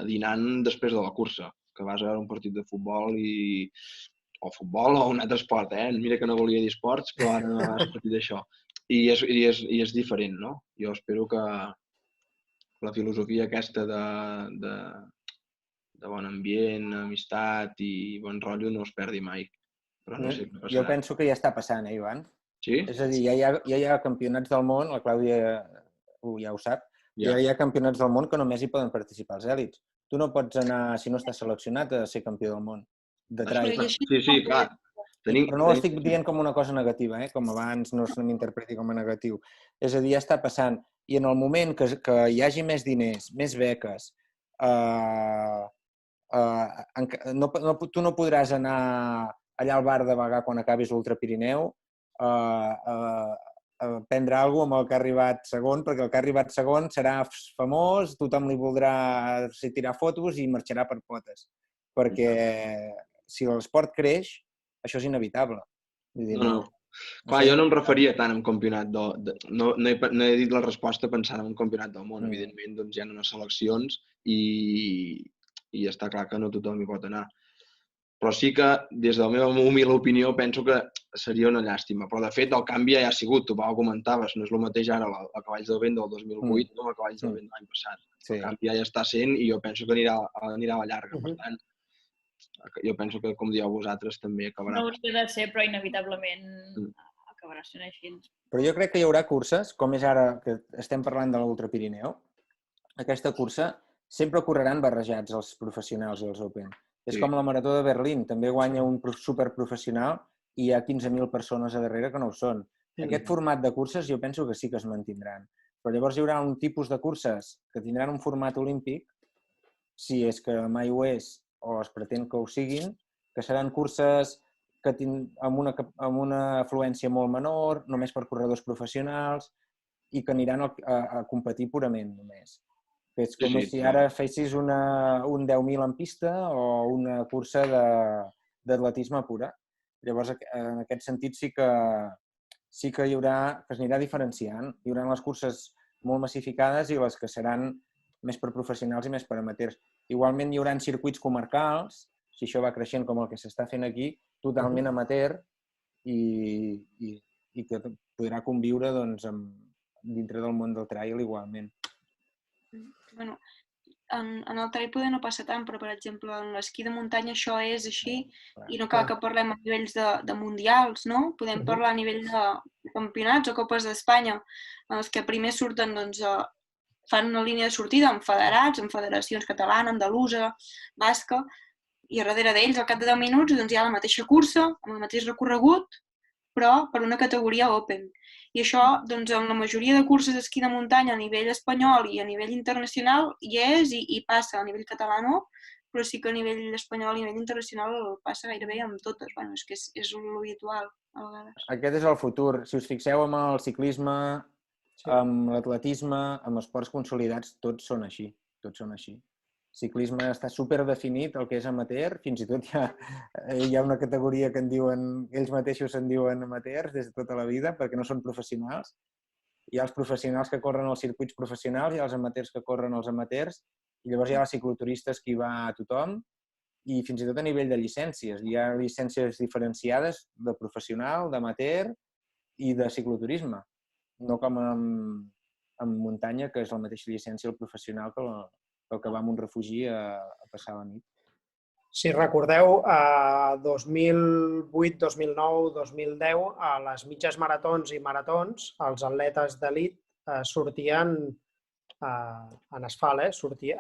dinant després de la cursa, que vas a veure un partit de futbol o un altre esport, Mira que no volia dir esports, però ara has partit d'això. I és diferent, no? Jo espero que la filosofia aquesta de bon ambient, amistat i bon rotllo no es perdi mai. Però no sé què passarà. Jo penso que ja està passant, Ivan? Sí? És a dir, ja hi ha campionats del món, la Clàudia ja ho sap, ja hi ha campionats del món que només hi poden participar els èlits. Tu no pots anar, si no estàs seleccionat, a ser campió del món de trail. Sí, clar. Però no ho estic dient com una cosa negativa, com abans no se m'interpreti com a negatiu. És a dir, ja està passant. I en el moment que hi hagi més diners, més beques, tu no podràs anar allà al bar de Bagà quan acabis l'Ultra Pirineu a prendre alguna cosa amb el que ha arribat segon, perquè el que ha arribat segon serà famós, tothom li voldrà tirar fotos i marxarà per potes. Perquè si l'esport creix, això és inevitable. No. Clar, jo no em referia tant a un campionat no he dit la resposta pensant en un campionat del món. Evidentment, doncs hi ha unes seleccions i està clar que no tothom hi pot anar. Però sí que, des de la meva humil opinió, penso que seria una llàstima. Però, de fet, el canvi ja ha sigut. Tu ho comentaves, no és el mateix ara a Cavalls del Vent del 2008 com a Cavalls del Vent de l'any passat. El canvi ja està sent i jo penso que anirà a la llarga. Per tant, jo penso que, com dieu vosaltres, també acabarà. No hauria de ser, però inevitablement acabarà sent així. Però jo crec que hi haurà curses, com és ara que estem parlant de l'Ultra Pirineu. Aquesta cursa sempre correran barrejats els professionals i els Open. És com la Marató de Berlín, també guanya un superprofessional i hi ha 15.000 persones a darrere que no ho són. Aquest format de curses jo penso que sí que es mantindran. Però llavors hi haurà un tipus de curses que tindran un format olímpic, si és que mai ho és o es pretén que ho siguin, que seran curses amb una afluència molt menor, només per corredors professionals i que aniran a competir purament només. És com si ara fessis un 10.000 en pista o una cursa d'atletisme pura. Llavors, en aquest sentit, sí que hi haurà, que es anirà diferenciant. Hi haurà les curses molt massificades i les que seran més per professionals i més per amateurs. Igualment, hi haurà circuits comarcals, si això va creixent com el que s'està fent aquí, totalment amateur i que podrà conviure dintre del món del trail igualment. Bueno, en el trail poder no passa tant, però, per exemple, en l'esquí de muntanya això és així i no cal que parlem a nivells de mundials, no? Podem parlar a nivell de campionats o copes d'Espanya, en els que primer surten, doncs, fan una línia de sortida amb federats, amb federacions catalana, andalusa, basca, i a darrere d'ells, al cap de 10 minuts, doncs, hi ha la mateixa cursa, amb el mateix recorregut, però per una categoria Open. I això, doncs, en la majoria de curses d'esquí de muntanya a nivell espanyol i a nivell internacional hi és i passa. A nivell català no, però sí que a nivell espanyol i a nivell internacional passa gairebé amb totes. Bueno, és que és l'habitual, a vegades. Aquest és el futur. Si us fixeu amb el ciclisme, amb l'atletisme, amb esports consolidats, tots són així. Tots són així. Ciclisme està superdefinit, el que és amateur, fins i tot hi ha una categoria que ells mateixos se'n diuen amateurs des de tota la vida perquè no són professionals. Hi ha els professionals que corren als circuits professionals, hi ha els amateurs que corren als amateurs i llavors hi ha els cicloturistes que hi va a tothom i fins i tot a nivell de llicències. Hi ha llicències diferenciades de professional, d'amateur i de cicloturisme. No com en muntanya, que és la mateixa llicència el professional que va amb un refugi a passar la nit. Si recordeu, a 2008, 2009, 2010, a les mitges maratons i maratons, els atletes d'elit sortien en asfalt.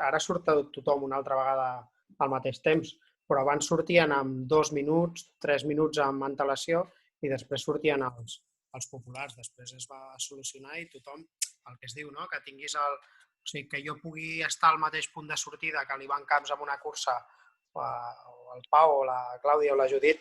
Ara surt tothom una altra vegada al mateix temps, però abans sortien amb 2 minuts, 3 minuts amb antelació i després sortien els populars. Després es va solucionar i tothom, el que es diu, no? Que tinguis o sigui, que jo pugui estar al mateix punt de sortida que l'Ivan Camps en una cursa, o el Pau, o la Clàudia o la Judit,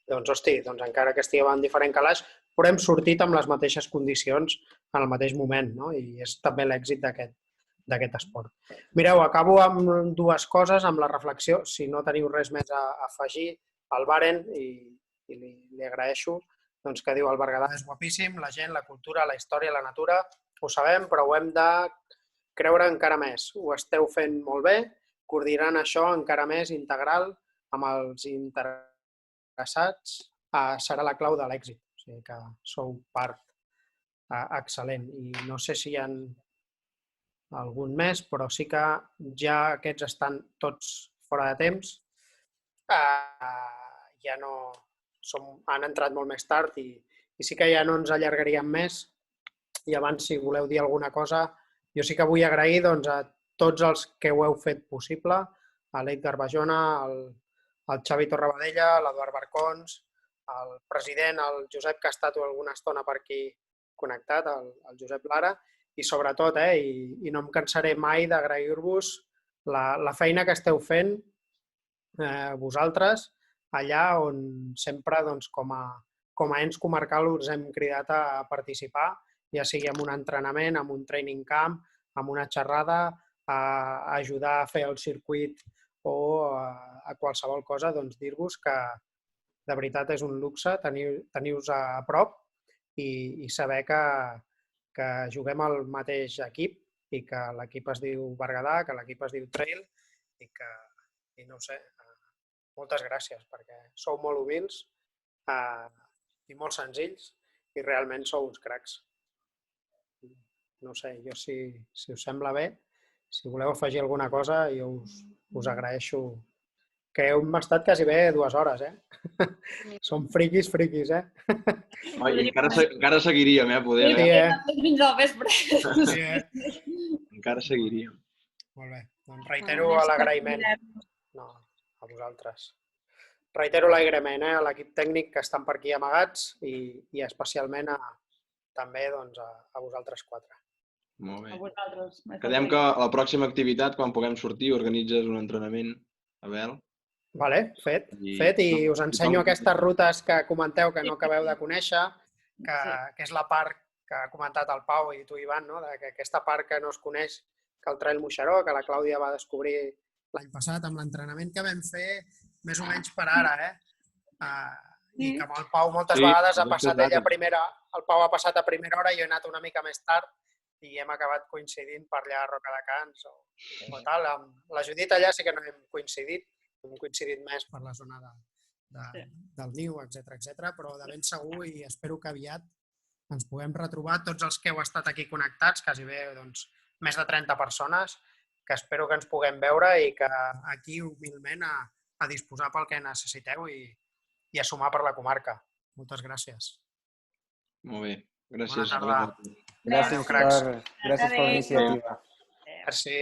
doncs, hosti, encara que estiguem en diferent calaix, però hem sortit amb les mateixes condicions en el mateix moment, no? I és també l'èxit d'aquest esport. Mireu, acabo amb 2 coses, amb la reflexió, si no teniu res més a afegir, al Baren, i li agraeixo, doncs, que diu el Berguedà és guapíssim, la gent, la cultura, la història, la natura, ho sabem, però ho hem de creure encara més. Ho esteu fent molt bé, coordinant això encara més integral amb els interessats serà la clau de l'èxit. O sigui que sou part excel·lent. I no sé si hi ha algun més, però sí que ja aquests estan tots fora de temps. Ja no han entrat molt més tard i sí que ja no ens allargaríem més. I abans, si voleu dir alguna cosa, jo sí que vull agrair a tots els que ho heu fet possible, a l'Edgar Bajona, al Xavi Torrabadella, a l'Eduard Barcons, el president, el Josep, que ha estat alguna estona per aquí connectat, el Josep Lara, i sobretot, i no em cansaré mai d'agrair-vos la feina que esteu fent vosaltres allà on sempre, doncs, com a ens comarcal, us hem cridat a participar, ja sigui en un entrenament, en un training camp, en una xerrada, a ajudar a fer el circuit o a qualsevol cosa, doncs dir-vos que de veritat és un luxe tenir-vos a prop i saber que juguem al mateix equip i que l'equip es diu Berguedà, que l'equip es diu Trail i no ho sé, moltes gràcies perquè sou molt humils i molt senzills i realment sou uns cracs. No sé, jo si us sembla bé, si voleu afegir alguna cosa, jo us agraeixo que hem estat quasi bé 2 hores, Som friquis, I encara seguiríem, poder. Fins al vespre. Sí, Encara seguiríem. Molt bé. Doncs reitero l'agraïment. No, a vosaltres. Reitero l'agraïment a l'equip tècnic que estan per aquí amagats i especialment també a vosaltres 4. Molt bé. A vosaltres. Quedem que a la pròxima activitat, quan puguem sortir, organitzes un entrenament, Abel. Vale, fet. I us ensenyo aquestes rutes que comenteu que no acabeu de conèixer, que és la part que ha comentat el Pau i tu, Ivan, no? Que aquesta part que no es coneix, que el Trail Moixeró, que la Clàudia va descobrir l'any passat amb l'entrenament que vam fer més o menys per ara, I que amb el Pau moltes vegades ha passat ella a primera, el Pau ha passat a primera hora i jo he anat una mica més tard i hem acabat coincidint per allà a Roca de Cans o tal. Amb la Judit allà sí que no hem coincidit més per la zona del niu, etc. Però de ben segur i espero que aviat ens puguem retrobar tots els que heu estat aquí connectats, quasi bé més de 30 persones, que espero que ens puguem veure i que aquí humilment a disposar pel que necessiteu i a sumar per la comarca. Moltes gràcies. Molt bé. Gràcies. Bona tarda. Gràcies per l'iniciativa. Merci.